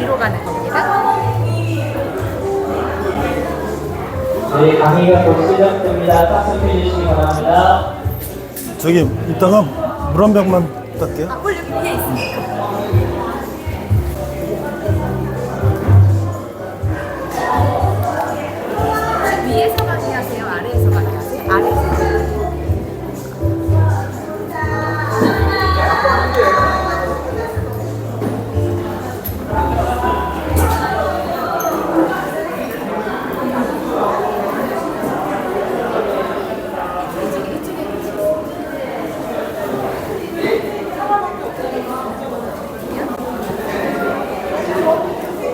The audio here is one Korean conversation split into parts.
뒤로 가는 겁니다. 네, 강의가 곧 시작됩니다. 탑승해 주시기 바랍니다. 저기 이따가 물 한 병만 부탁해요. 물 여기 위에 있습니다. 위에서 강의하세요? 아래에서 강의하세요? 아래에서.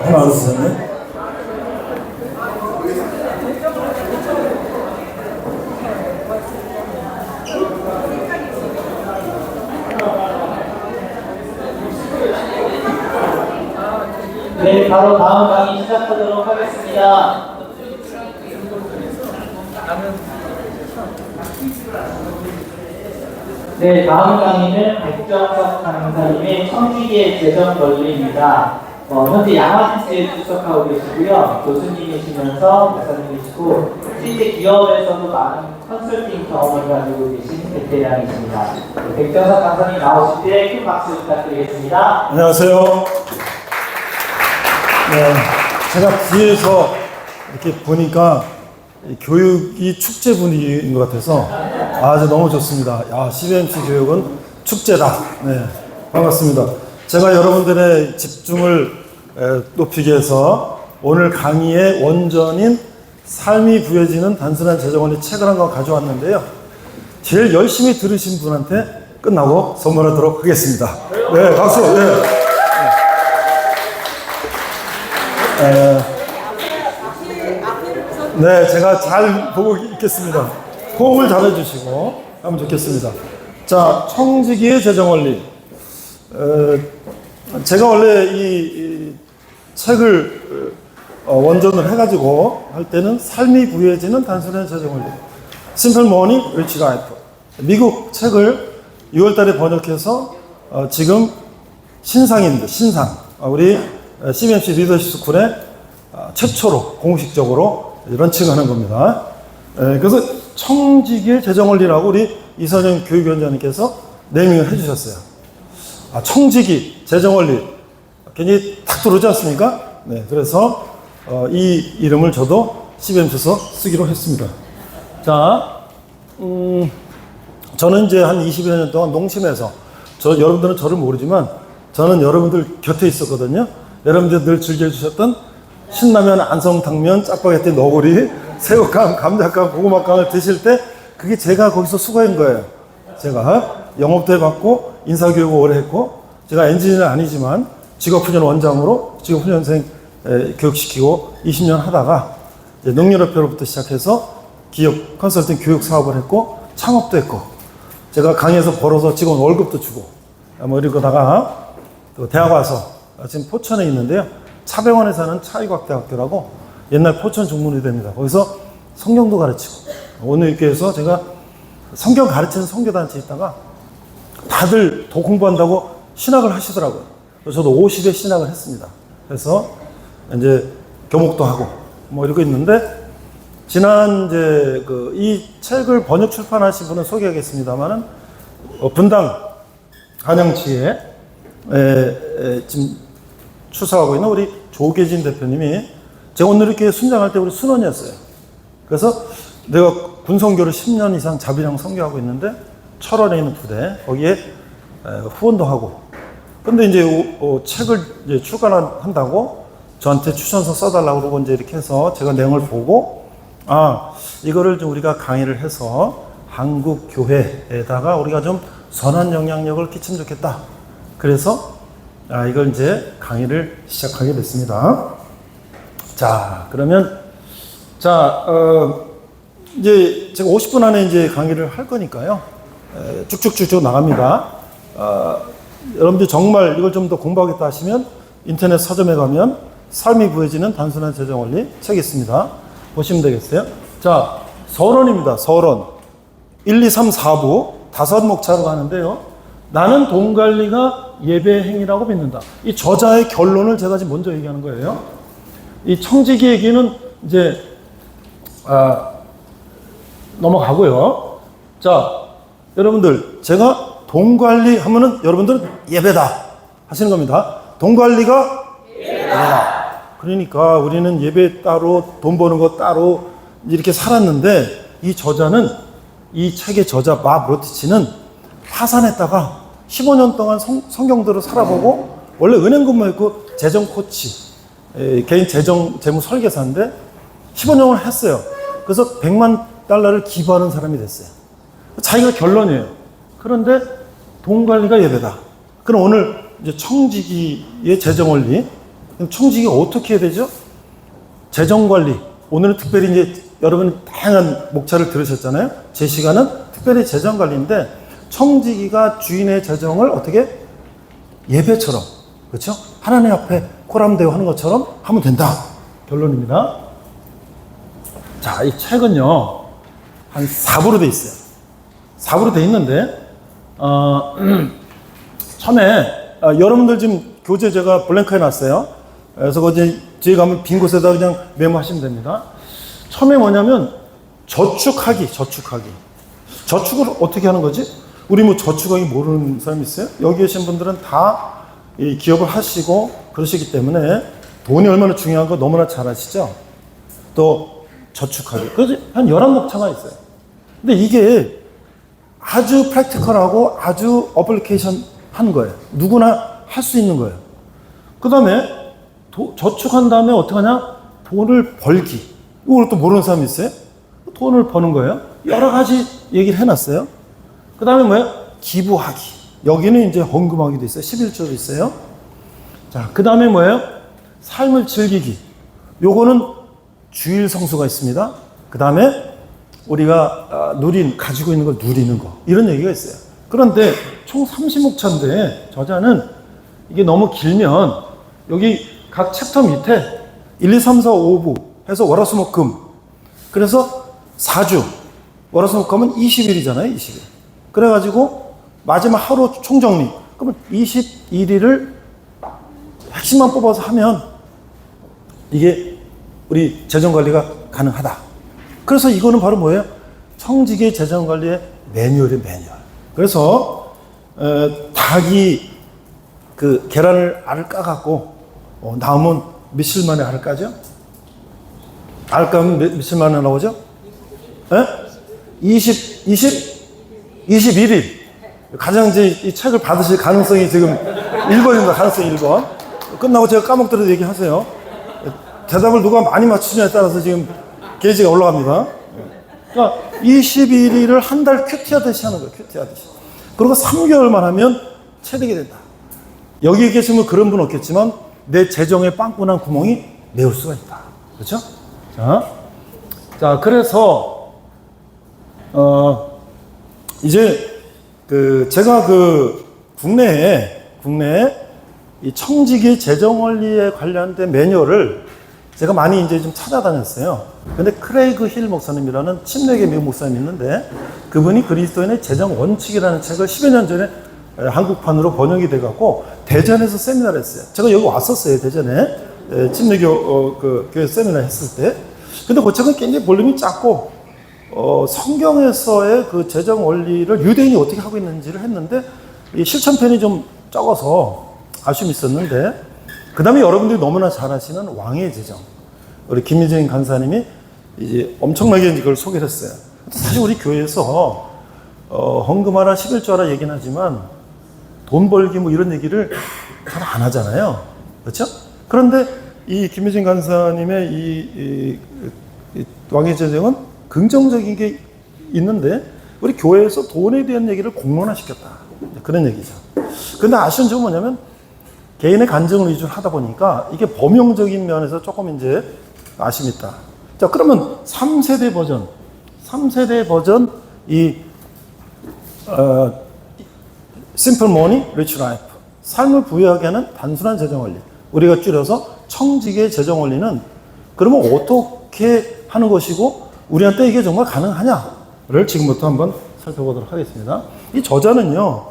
하나 둘셋네. 네, 바로 다음 강의 시작하도록 하겠습니다. 네, 다음 강의는 백정석 강사님의 청지기의 재정 원리입니다. 현재 양화센스에 출석하고 계시고요. 교수님이시면서 목사님이시고 실제 기업에서도 많은 컨설팅 경험을 가지고 계신 베테랑이십니다. 백정석 강사님 나오실 때 큰 박수 부탁드리겠습니다. 안녕하세요. 네, 제가 뒤에서 이렇게 보니까 교육이 축제 분위기인 것 같아서 아주 너무 좋습니다. 야, CBMC 교육은 축제다. 네, 반갑습니다. 제가 여러분들의 집중을 높이기 위해서 오늘 강의의 원전인 삶이 부여지는 단순한 재정원리 책을 한 권 가져왔는데요. 제일 열심히 들으신 분한테 끝나고 선물하도록 하겠습니다. 네, 박수. 네, 제가 잘 보고 있겠습니다. 호흡을 잘 해주시고 하면 좋겠습니다. 자, 청지기의 재정원리. 제가 원래 이 책을 원전을 해가지고 할 때는 삶이 부여해지는 단순한 재정원리. Simple Money, Rich Life. 미국 책을 6월 달에 번역해서 지금 신상입니다. 신상. 우리 CBMC 리더십 스쿨에 최초로 공식적으로 런칭하는 겁니다. 그래서 청지기의 재정원리라고 우리 이선영 교육위원장님께서 네이밍을 해주셨어요. 청지기, 재정원리. 괜히 탁 들어오지 않습니까? 네, 그래서 이 이름을 저도 CBMC에서 쓰기로 했습니다. 자, 저는 이제 한 20여 년 동안 농심에서, 여러분들은 저를 모르지만 저는 여러분들 곁에 있었거든요. 여러분들 늘 즐겨주셨던 신라면, 안성탕면, 짜파게티, 너구리, 새우깡, 감자깡, 고구마깡을 드실 때 그게 제가 거기서 수고한 거예요. 제가 영업도 해봤고 인사교육을 오래 했고, 제가 엔지니어는 아니지만 직업훈련 원장으로 직업훈련생 교육시키고 20년 하다가 이제 농림협회로부터 시작해서 기업 컨설팅 교육 사업을 했고 창업도 했고, 제가 강의에서 벌어서 직원 월급도 주고 뭐 이러다가 또 대학 와서 지금 포천에 있는데요. 차병원에 사는 차의과학대학교라고 옛날 포천 중문의대입니다. 거기서 성경도 가르치고, 오늘 이렇게 해서 제가 성경 가르치는 선교단체에 있다가 다들 더 공부한다고 신학을 하시더라고요. 그래서 저도 50에 신학을 했습니다. 그래서 이제 교목도 하고 뭐 이러고 있는데, 지난 이제 이 책을 번역 출판하신 분은 소개하겠습니다만은 분당 한양치에 지금 추사하고 있는 우리 조계진 대표님이, 제가 오늘 이렇게 순장할 때 우리 순원이었어요. 그래서 내가 군선교를 10년 이상 자비랑 선교하고 있는데 철원에 있는 부대, 거기에 후원도 하고, 근데 이제 책을 이제 출간한다고 저한테 추천서 써달라고 그러고 이제 이렇게 해서 제가 내용을 보고, 이거를 좀 우리가 강의를 해서 한국 교회에다가 우리가 좀 선한 영향력을 끼치면 좋겠다. 그래서 이걸 이제 강의를 시작하게 됐습니다. 자, 그러면 이제 제가 50분 안에 이제 강의를 할 거니까요. 쭉쭉쭉쭉 나갑니다. 여러분들 정말 이걸 좀 더 공부하겠다 하시면 인터넷 서점에 가면 삶이 부여지는 단순한 재정원리 책이 있습니다. 보시면 되겠어요. 자, 서론입니다. 서론. 1, 2, 3, 4부 5목차로 가는데요. 나는 돈 관리가 예배 행위라고 믿는다. 이 저자의 결론을 제가 지금 먼저 얘기하는 거예요. 이 청지기 얘기는 이제 넘어가고요. 자, 여러분들 제가 돈 관리 하면은 여러분들은 예배다 하시는 겁니다. 돈 관리가 예배다. 그러니까 우리는 예배 따로 돈 버는 거 따로 이렇게 살았는데 이 저자는 이 책의 저자 마 브로티치는 파산했다가 15년 동안 성경대로 살아보고 원래 은행 근무했고 재정 코치 개인 재무 설계사인데 15년을 했어요. 그래서 $100만 기부하는 사람이 됐어요. 자기가 결론이에요. 그런데 돈 관리가 예배다. 그럼 오늘 이제 청지기의 재정 원리. 청지기가 어떻게 해야 되죠? 재정 관리. 오늘은 특별히 이제 여러분 다양한 목차를 들으셨잖아요. 제 시간은 특별히 재정 관리인데 청지기가 주인의 재정을 어떻게 예배처럼, 그렇죠? 하나님 앞에 코람되어 하는 것처럼 하면 된다. 결론입니다. 자, 이 책은요 한 4부로 돼 있어요. 4부로 돼 있는데 처음에 여러분들 지금 교재 제가 블랭크 해놨어요. 그래서 거기 뒤에 가면 빈 곳에다 그냥 메모하시면 됩니다. 처음에 뭐냐면 저축하기. 저축을 어떻게 하는 거지? 우리 뭐 저축하기 모르는 사람 있어요? 여기 계신 분들은 다 이 기업을 하시고 그러시기 때문에 돈이 얼마나 중요한 거 너무나 잘 아시죠? 또 저축하기. 그래서 한 11목차가 있어요. 근데 이게 아주 프랙티컬하고 아주 어플리케이션 한 거예요. 누구나 할 수 있는 거예요. 그 다음에 저축한 다음에 어떻게 하냐? 돈을 벌기. 이걸 또 모르는 사람이 있어요? 돈을 버는 거예요. 여러 가지 얘기를 해놨어요. 그 다음에 뭐예요? 기부하기. 여기는 이제 헌금하기도 있어요. 11조도 있어요. 자, 그 다음에 뭐예요? 삶을 즐기기. 요거는 주일 성수가 있습니다. 그 다음에 우리가 가지고 있는 걸 누리는 거. 이런 얘기가 있어요. 그런데 총 30목차인데 저자는 이게 너무 길면 여기 각 챕터 밑에 1, 2, 3, 4, 5부 해서 월화수목금. 그래서 4주. 월화수목금은 20일이잖아요. 20일. 그래가지고 마지막 하루 총정리. 그러면 21일을 핵심만 뽑아서 하면 이게 우리 재정관리가 가능하다. 그래서 이거는 바로 뭐예요? 청지기 재정관리의 매뉴얼이에요. 매뉴얼. 그래서 닭이 그 계란을 알을 까갖고 나오면 며칠 만에 알을 까죠? 알 까면 며칠 만에 나오죠? 21일. 가장 이제 이 책을 받으실 가능성이 지금 1번입니다. 가능성이 1번. 끝나고 제가 까먹더라도 얘기하세요. 대답을 누가 많이 맞추냐에 따라서 지금 게이지가 올라갑니다. 그러니까 21일을 한 달 큐티하듯이 하는 거예요. 큐티하듯이. 그리고 3개월만 하면 체득이 된다. 여기 계시면 그런 분 없겠지만 내 재정에 빵꾸난 구멍이 메울 수가 있다. 그렇죠? 자, 그래서 이제 제가 국내에 이 청지기 재정 원리에 관련된 매뉴얼을 제가 많이 이제 좀 찾아다녔어요. 근데 크레이그 힐 목사님이라는 침례계 미국 목사님이 있는데 그분이 그리스도인의 재정 원칙이라는 책을 10여 년 전에 한국판으로 번역이 돼갖고 대전에서 세미나를 했어요. 제가 여기 왔었어요. 대전에 침례교 교회 세미나 했을 때. 근데 그 책은 굉장히 볼륨이 작고 성경에서의 그 재정 원리를 유대인이 어떻게 하고 있는지를 했는데 이 실천편이 좀 적어서 아쉬움이 있었는데 그 다음에 여러분들이 너무나 잘 아시는 왕의 재정. 우리 김민정 간사님이 이제 엄청나게 이걸 소개를 했어요. 사실 우리 교회에서 헌금하라 11조하라 얘기는 하지만 돈 벌기 뭐 이런 얘기를 잘 안 하잖아요. 그렇죠? 그런데 이 김민정 간사님의 이 왕의 재정은 긍정적인 게 있는데 우리 교회에서 돈에 대한 얘기를 공론화시켰다. 그런 얘기죠. 근데 아쉬운 점은 뭐냐면 개인의 간증을 위주로 하다 보니까 이게 범용적인 면에서 조금 이제 아쉬움이 있다. 자, 그러면 3세대 버전 이 Simple Money, Rich Life. 삶을 부유하게 하는 단순한 재정 원리. 우리가 줄여서 청지기의 재정 원리는 그러면 어떻게 하는 것이고 우리한테 이게 정말 가능하냐를 지금부터 한번 살펴보도록 하겠습니다. 이 저자는요,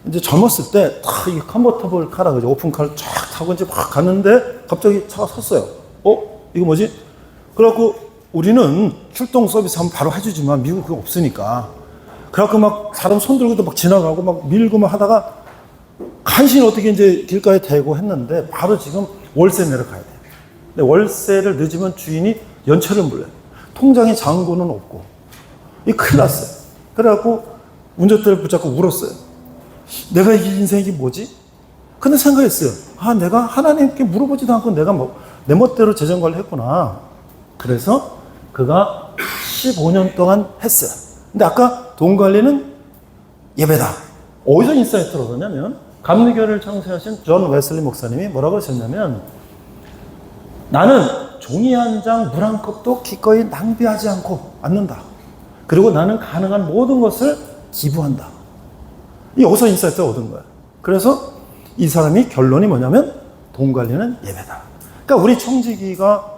이제 젊었을 때 다 이 컨버터블 카라 그죠? 오픈카를 쫙 타고 이제 막 갔는데 갑자기 차가 섰어요. 이거 뭐지? 그래갖고 우리는 출동 서비스 하면 바로 해주지만 미국 그거 없으니까. 그래갖고 막 사람 손 들고도 막 지나가고 막 밀고 막 하다가 간신히 어떻게 이제 길가에 대고 했는데 바로 지금 월세 내려가야 돼요. 근데 월세를 늦으면 주인이 연체를 물려요. 통장에 잔고는 없고. 이 큰일 났어요. 그래갖고 운전대를 붙잡고 울었어요. 내가 이 인생이 뭐지? 근데 생각했어요. 내가 하나님께 물어보지도 않고 내가 내 멋대로 재정관리를 했구나. 그래서 그가 15년 동안 했어요. 근데 아까 돈 관리는 예배다. 어디서 인사이트를 얻었냐면 감리교를 창시하신 존 웨슬리 목사님이 뭐라고 하셨냐면 나는 종이 한 장, 물 한 컵도 기꺼이 낭비하지 않고 않는다. 그리고 나는 가능한 모든 것을 기부한다. 이 여기서 인사이트를 얻은 거야. 그래서 이 사람이 결론이 뭐냐면 돈 관리는 예배다. 그러니까 우리 청지기가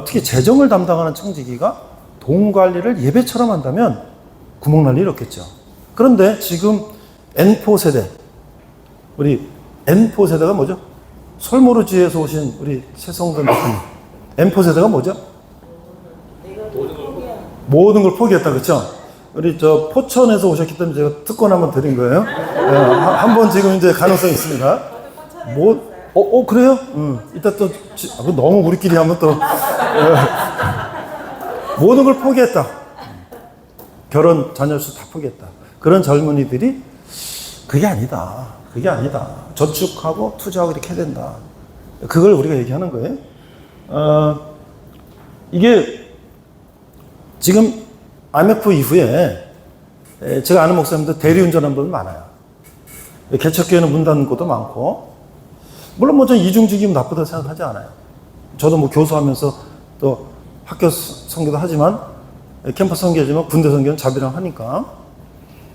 특히 재정을 담당하는 청지기가 돈 관리를 예배처럼 한다면 구멍 날 일 없겠죠. 그런데 지금 N4 세대, 우리 N4 세대가 뭐죠? 솔모르지에서 오신 우리 최성근 대표님. N4 세대가 뭐죠? 모든 걸 포기했다, 그렇죠? 우리 포천에서 오셨기 때문에 제가 특권 한번 드린 거예요. 한번 지금 이제 가능성이 있습니다. 그래요? 이따 또 너무 우리끼리 하면 또 모든 걸 포기했다. 결혼, 자녀 수 다 포기했다. 그런 젊은이들이 그게 아니다. 그게 아니다. 저축하고 투자하고 이렇게 해야 된다. 그걸 우리가 얘기하는 거예요. 이게 지금 IMF 이후에 제가 아는 목사님들 대리운전하는 분들 많아요. 개척교회는 문 닫는 것도 많고, 물론 뭐 저 이중직이면 나쁘다고 생각하지 않아요. 저도 뭐 교수하면서 또 학교 선교도 하지만 캠퍼스 선교지만 군대 선교는 자비랑 하니까.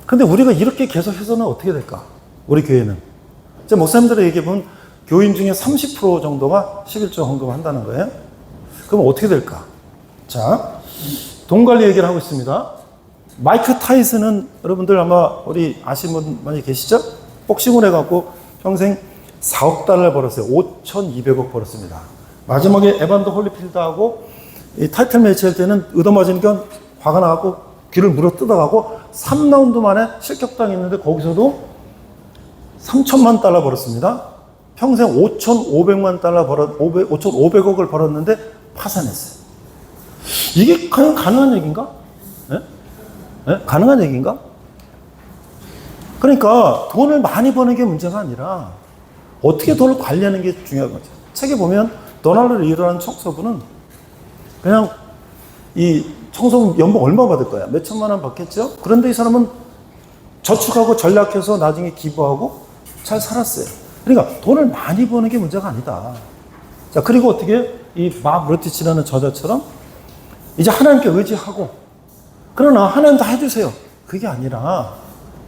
근데 우리가 이렇게 계속 해서는 어떻게 될까? 우리 교회는. 제 목사님들의 얘기해 보면 교인 중에 30% 정도가 11조 헌금을 한다는 거예요. 그럼 어떻게 될까? 자, 돈 관리 얘기를 하고 있습니다. 마이크 타이슨은 여러분들 아마 우리 아시는 분 많이 계시죠? 복싱을 해갖고 평생 4억 달러를 벌었어요. 5,200억 벌었습니다. 마지막에 에반더 홀리필드하고 이 타이틀 매치 할 때는 얻어맞으니까 화가 나갖고 귀를 물어 뜯어가고 3라운드 만에 실격당했는데 거기서도 3천만 달러 벌었습니다. 평생 5,500만 달러 5,500억을 벌었는데 파산했어요. 이게 과연 가능한 얘기인가? 가능한 얘기인가? 그러니까 돈을 많이 버는 게 문제가 아니라 어떻게 돈을 관리하는 게 중요한 거죠. 책에 보면 도널드 리라는 청소부는 그냥 이 청소부 연봉 얼마 받을 거야? 몇 천만 원 받겠죠? 그런데 이 사람은 저축하고 전략해서 나중에 기부하고 잘 살았어요. 그러니까 돈을 많이 버는 게 문제가 아니다. 자, 그리고 어떻게 이 막 루티치라는 저자처럼 이제 하나님께 의지하고, 그러나 하나님 다 해주세요. 그게 아니라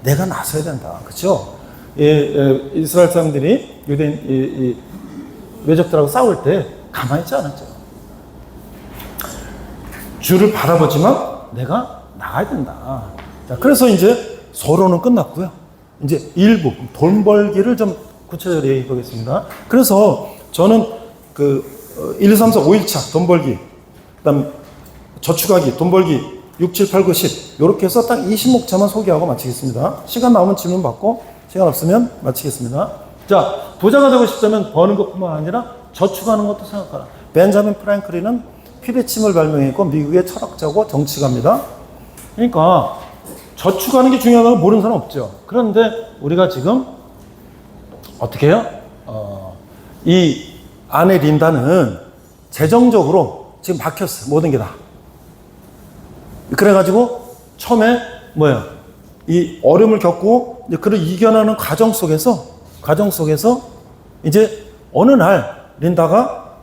내가 나서야 된다. 그렇죠? 이스라엘 사람들이 유대인 외적들하고 싸울 때 가만히 있지 않았죠. 주를 바라보지만 내가 나가야 된다. 자, 그래서 이제 서론은 끝났고요. 이제 일부 돈 벌기를 좀 구체적으로 얘기해 보겠습니다. 그래서 저는 1, 2, 3, 4, 5일차 돈 벌기, 그다음 저축하기, 돈 벌기 6, 7, 8, 9, 10 이렇게 해서 딱 20목차만 소개하고 마치겠습니다. 시간 나오면 질문 받고, 시간 없으면 마치겠습니다. 자, 부자가 되고 싶다면 버는 것뿐만 아니라 저축하는 것도 생각하라. 벤자민 프랭클린은 피레침을 발명했고 미국의 철학자고 정치가입니다. 그러니까 저축하는 게 중요하다고 모르는 사람 없죠. 그런데 우리가 지금 어떻게 해요? 이 아내 린다는 재정적으로 지금 막혔어요. 모든 게 다. 그래가지고 처음에 이 어려움을 겪고 그를 이겨나가는 과정 속에서 이제 어느 날 린다가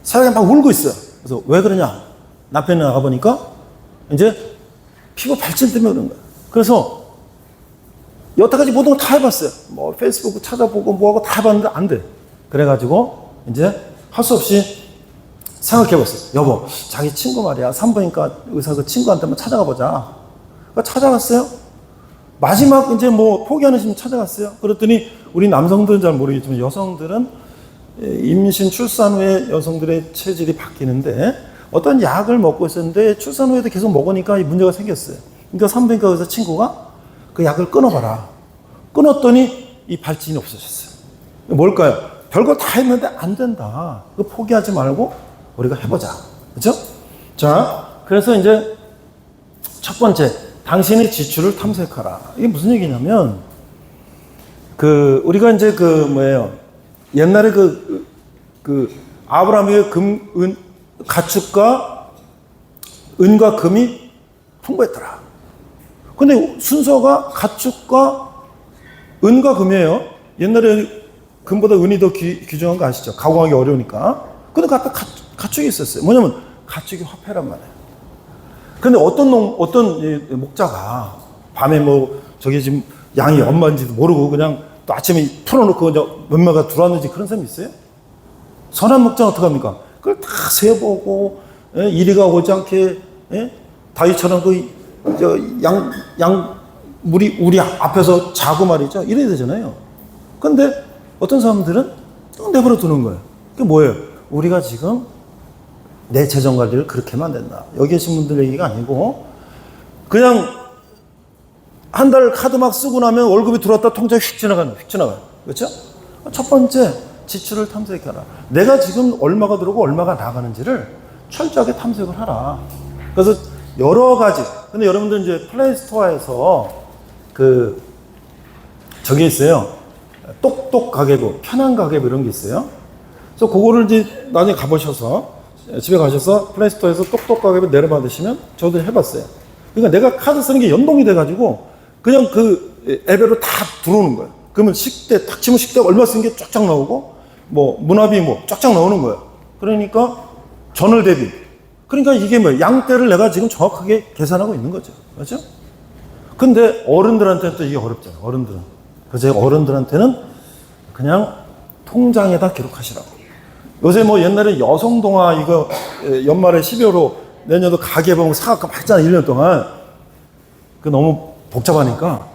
사랑에 막 울고 있어요. 그래서 왜 그러냐? 남편이 나가보니까 이제 피부 발진 때문에 그런 거예요. 그래서 여태까지 모든 걸 다 해봤어요. 뭐 페이스북 찾아보고 뭐하고 다 해봤는데 안 돼. 그래가지고 이제 할 수 없이 생각해봤어요. 여보, 자기 친구 말이야. 산부인과 의사 그 친구한테 한번 찾아가 보자. 그러니까 찾아갔어요. 마지막 이제 뭐 포기하는 심 찾아갔어요. 그랬더니 우리 남성들은 잘 모르겠지만 여성들은 임신 출산 후에 여성들의 체질이 바뀌는데 어떤 약을 먹고 있었는데 출산 후에도 계속 먹으니까 이 문제가 생겼어요. 그러니까 산부인과 의사 친구가 그 약을 끊어봐라. 끊었더니 이 발진이 없어졌어요. 뭘까요? 별거 다 했는데 안 된다. 그 포기하지 말고 우리가 해보자. 그렇죠? 자, 그래서 이제 첫 번째, 당신의 지출을 탐색하라. 이게 무슨 얘기냐면 우리가 이제 옛날에 아브라함의 가축과 은과 금이 풍부했더라. 근데 순서가 가축과 은과 금이에요. 옛날에 금보다 은이 더 귀중한 거 아시죠? 가공하기 어려우니까. 근데 갖다 가축이 있었어요. 뭐냐면 가축이 화폐란 말이에요. 근데 어떤 목자가 밤에 저기 지금 양이 얼마인지도 모르고 그냥 또 아침에 풀어놓고 몇 마가 들어왔는지 그런 사람이 있어요? 선한 목자는 어떡합니까? 그걸 다 세보고, 이리가 오지 않게, 다윗처럼 우리 앞에서 자고 말이죠. 이래야 되잖아요. 근데 어떤 사람들은 또 내버려 두는 거예요. 그게 뭐예요? 우리가 지금 내 재정 관리를 그렇게 하면 안 된다. 여기 계신 분들 얘기가 아니고, 그냥 한 달 카드 막 쓰고 나면 월급이 들어왔다 통장에 휙 지나가요. 그렇죠? 첫 번째, 지출을 탐색해라. 내가 지금 얼마가 들어오고 얼마가 나가는지를 철저하게 탐색을 하라. 그래서 여러 가지. 근데 여러분들 이제 플레이스토어에서 저기 있어요. 똑똑 가계부, 편한 가계부 이런 게 있어요. 그래서 그거를 이제 나중에 가보셔서 집에 가셔서 플레이스토어에서 똑똑 가계부 내려받으시면 저도 해봤어요. 그러니까 내가 카드 쓰는 게 연동이 돼가지고 그냥 그 앱으로 다 들어오는 거예요. 그러면 식대, 딱 치면 식대 얼마 쓴 게 쫙쫙 나오고, 문화비 쫙쫙 나오는 거예요. 그러니까 전월 대비. 그러니까 이게 양대를 내가 지금 정확하게 계산하고 있는 거죠. 맞죠? 근데 어른들한테는 또 이게 어렵잖아요. 어른들은. 그래서 어른들한테는 그냥 통장에다 기록하시라고. 요새 옛날에 여성동화 이거 연말에 12월로 내년도 가계부 사각금 했잖아. 1년 동안. 그 너무 복잡하니까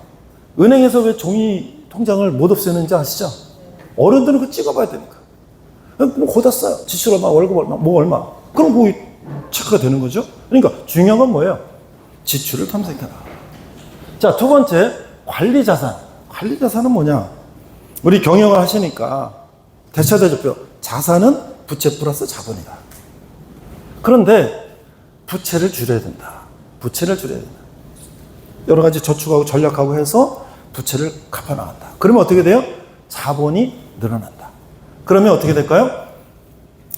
은행에서 왜 종이 통장을 못 없애는지 아시죠? 어른들은 그거 찍어봐야 되니까. 거기다 써요. 지출 얼마, 월급 얼마, 얼마. 그럼 그거 체크가 되는 거죠. 그러니까 중요한 건 뭐예요? 지출을 탐색해라. 자, 두 번째, 관리자산. 관리자산은 뭐냐? 우리 경영을 하시니까 대차대조표. 자산은 부채 플러스 자본이다. 그런데 부채를 줄여야 된다. 부채를 줄여야 된다. 여러 가지 저축하고 전략하고 해서 부채를 갚아나간다. 그러면 어떻게 돼요? 자본이 늘어난다. 그러면 어떻게 될까요?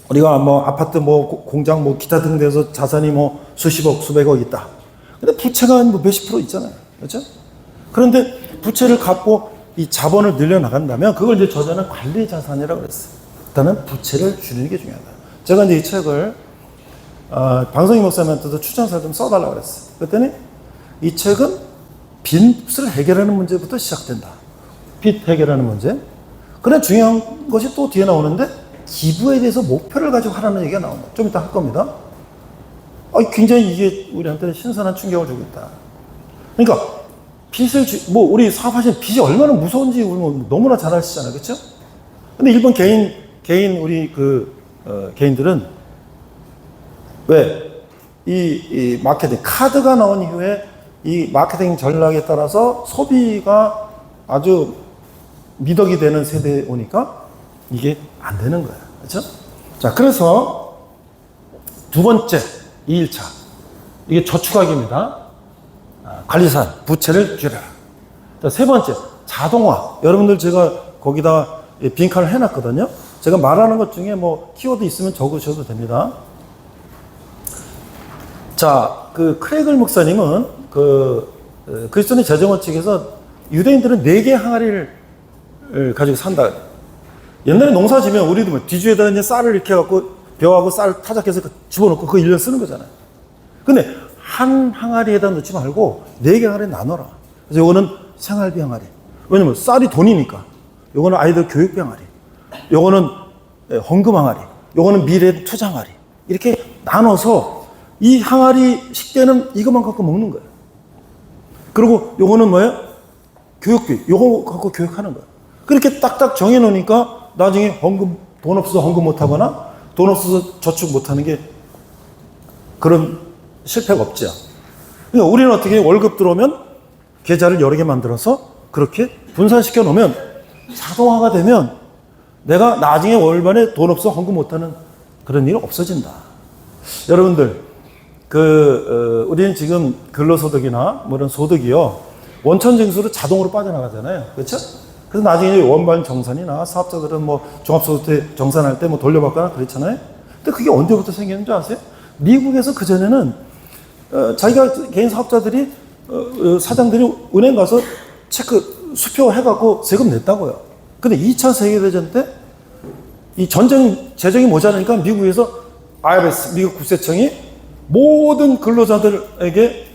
우리가 아파트 공장 기타 등등 데서 자산이 수십억, 수백억 있다. 근데 부채가 몇십 프로 있잖아요. 그렇죠? 그런데 부채를 갚고 이 자본을 늘려나간다면 그걸 이제 저자는 관리 자산이라고 그랬어요. 일단은 부채를 줄이는 게 중요하다. 제가 이제 이 책을 방송희 목사님한테도 추천서 좀 써달라고 그랬어요. 그랬더니 이 책은 빚을 해결하는 문제부터 시작된다. 빚 해결하는 문제. 그래 중요한 것이 또 뒤에 나오는데 기부에 대해서 목표를 가지고 하라는 얘기가 나옵니다. 좀 이따 할 겁니다. 굉장히 이게 우리한테 신선한 충격을 주고 있다. 그러니까 빚을 우리 사업하시는 빚이 얼마나 무서운지 우리 너무나 잘 아시잖아요. 그렇죠? 근데 일본 개인 우리 개인들은 왜 이 마케팅 카드가 나온 이후에 이 마케팅 전략에 따라서 소비가 아주 미덕이 되는 세대에 오니까 이게 안 되는 거예요. 그렇죠? 자, 그래서 두 번째 2일차 이게 저축하기입니다. 관리산 부채를 줄여라. 자, 세 번째 자동화. 여러분들 제가 거기다 빈칸을 해놨거든요. 제가 말하는 것 중에 키워드 있으면 적으셔도 됩니다. 자, 크레이글 목사님은 그리스도인의 재정원칙에서 유대인들은 4개의 항아리를 가지고 산다. 옛날에 농사 지면 우리도 뒤주에다가 이제 쌀을 이렇게 해갖고 벼하고 쌀 타작해서 집어넣고 그거 1년 쓰는 거잖아요. 근데 한 항아리에다 넣지 말고 4개 항아리 나눠라. 그래서 요거는 생활비 항아리. 왜냐면 쌀이 돈이니까. 요거는 아이들 교육비 항아리. 요거는 헌금 항아리. 요거는 미래 투자 항아리. 이렇게 나눠서 이 항아리 식대는 이것만 갖고 먹는 거예요. 그리고 요거는 뭐예요? 교육비 요거 갖고 교육하는 거야. 그렇게 딱딱 정해놓으니까 나중에 헌금 돈 없어서 헌금 못하거나 돈 없어서 저축 못하는 게 그런 실패가 없죠. 그러니까 우리는 어떻게 월급 들어오면 계좌를 여러 개 만들어서 그렇게 분산시켜 놓으면 자동화가 되면 내가 나중에 월반에 돈 없어 헌금 못하는 그런 일이 없어진다. 여러분들 우리는 지금 근로소득이나 뭐 이런 소득이요 원천징수로 자동으로 빠져나가잖아요. 그렇죠? 그래서 나중에 원반 정산이나 사업자들은 뭐 종합소득세 정산할 때 뭐 돌려받거나 그렇잖아요. 근데 그게 언제부터 생기는 줄 아세요? 미국에서 그전에는 자기가 개인 사업자들이 사장들이 은행 가서 체크 수표해갖고 세금 냈다고요. 근데 2차 세계대전 때 이 전쟁 재정이 모자라니까 미국에서 IRS 미국 국세청이 모든 근로자들에게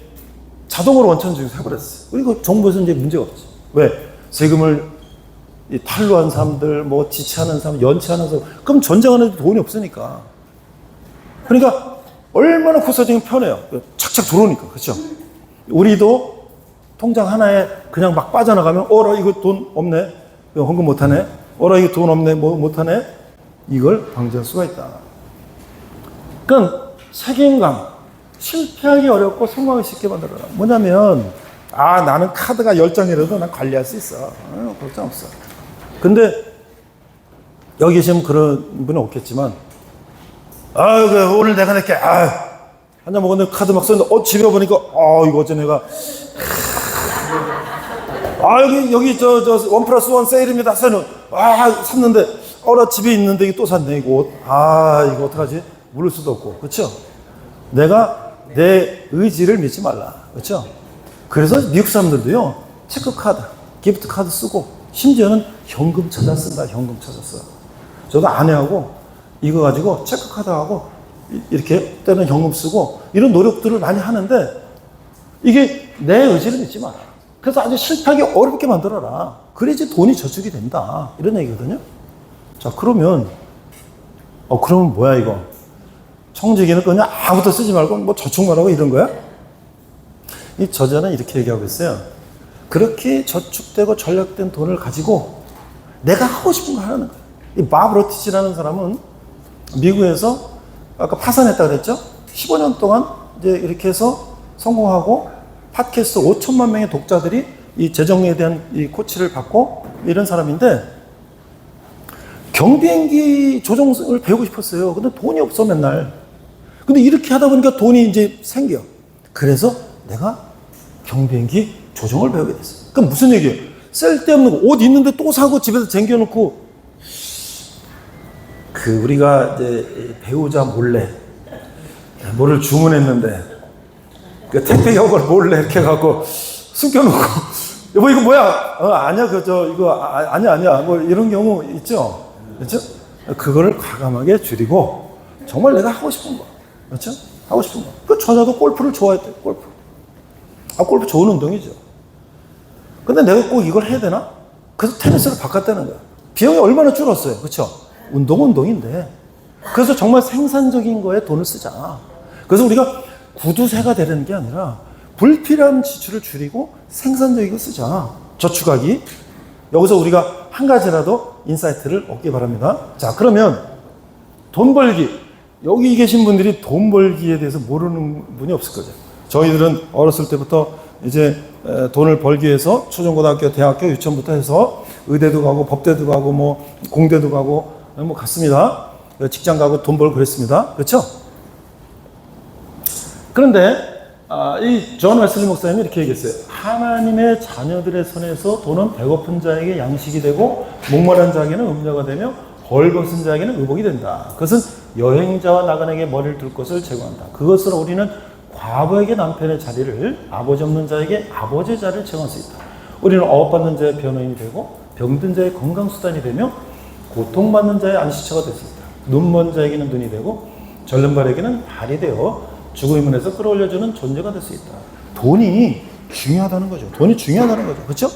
자동으로 원천징수 해버렸어요. 그리고 정부에서 이제 문제가 없지. 왜? 세금을 탈루한 사람들, 뭐 지체하는 사람, 연체하는 사람, 그럼 전쟁하는 데 돈이 없으니까. 그러니까 얼마나 국세청이 편해요. 착착 들어오니까. 그렇죠? 우리도 통장 하나에 그냥 막 빠져나가면 어라 이거 돈 없네. 이거 헌금 못하네. 어라 이거 돈 없네. 뭐 못하네. 이걸 방지할 수가 있다. 그러니까 책임감. 실패하기 어렵고 성공하기 쉽게 만들어라. 뭐냐면 나는 카드가 10장이라도 난 관리할 수 있어. 걱정 없어. 근데 여기 계시면 그런 분은 없겠지만 오늘 내가 낼게. 한잔 먹었는데 카드 막 썼는데 집에 와보니까 이거 어째 내가 여기 저 1+1 세일입니다. 샀는데 나 집에 있는데 이게 또 샀네 이거 옷. 이거 어떡하지? 물을 수도 없고. 그렇죠? 내가 내 의지를 믿지 말라. 그렇죠? 그래서 미국 사람들도요 체크카드, 기프트카드 쓰고 심지어는 현금 찾아 쓴다. 현금 찾아 써. 저도 아내하고 이거 가지고 체크카드하고 이렇게 때는 현금 쓰고 이런 노력들을 많이 하는데 이게 내 의지를 믿지 마라. 그래서 아주 실패하기 어렵게 만들어라. 그래야지 돈이 저축이 된다. 이런 얘기거든요. 자, 그러면 뭐야 이거? 청지기는 그냥 아무것도 쓰지 말고 뭐 저축만 하고 이런 거야? 이 저자는 이렇게 얘기하고 있어요. 그렇게 저축되고 전략된 돈을 가지고 내가 하고 싶은 거 하는 거야. 이 밥 로티치라는 사람은 미국에서 아까 파산했다 그랬죠? 15년 동안 이제 이렇게 해서 성공하고 팟캐스트 5천만 명의 독자들이 이 재정에 대한 이 코치를 받고 이런 사람인데 경비행기 조종을 배우고 싶었어요. 근데 돈이 없어 맨날. 근데 이렇게 하다 보니까 돈이 이제 생겨. 그래서 내가 경비행기 조종을 배우게 됐어요. 그럼 무슨 얘기예요? 쓸데없는 거, 옷 있는데 또 사고 집에서 쟁겨놓고 우리가 이제 배우자 몰래 뭐를 주문했는데 택배 여걸 몰래 이렇게 해갖고 숨겨놓고 여보 이거 뭐야? 아니야 이거 아니야 뭐 이런 경우 있죠. 그렇죠? 그거를 과감하게 줄이고 정말 내가 하고 싶은 거, 그렇죠? 하고 싶은 거. 그 저자도 골프를 좋아했대. 골프 좋은 운동이죠. 근데 내가 꼭 이걸 해야 되나? 그래서 테니스를 바꿨다는 거야. 비용이 얼마나 줄었어요, 그렇죠? 운동인데. 그래서 정말 생산적인 거에 돈을 쓰자. 그래서 우리가 구두쇠가 되는 게 아니라 불필요한 지출을 줄이고 생산적이고 쓰자. 저축하기. 여기서 우리가 한 가지라도 인사이트를 얻기 바랍니다. 자, 그러면 돈 벌기. 여기 계신 분들이 돈 벌기에 대해서 모르는 분이 없을 거죠. 저희들은 어렸을 때부터 이제 돈을 벌기 위해서 초중고등학교, 대학교, 유치원부터 해서 의대도 가고 법대도 가고 뭐 공대도 가고 뭐 갔습니다. 직장 가고 돈 벌고 그랬습니다. 그렇죠? 그런데 이 존 웨슬리 목사님이 이렇게 얘기했어요. 하나님의 자녀들의 손에서 돈은 배고픈 자에게 양식이 되고 목마른 자에게는 음료가 되며 벌거벗은 자에게는 의복이 된다. 그것은 여행자와 나그네에게 머리를 둘 것을 제공한다. 그것으로 우리는 과부에게 남편의 자리를, 아버지 없는 자에게 아버지의 자리를 제공할 수 있다. 우리는 억압받는 자의 변호인이 되고 병든 자의 건강수단이 되며 고통받는 자의 안식처가 될 수 있다. 눈먼 자에게는 눈이 되고 절른 발에게는 발이 되어 죽음의 문에서 끌어올려주는 존재가 될 수 있다. 돈이 중요하다는 거죠. 돈이 중요하다는 거죠. 그렇죠?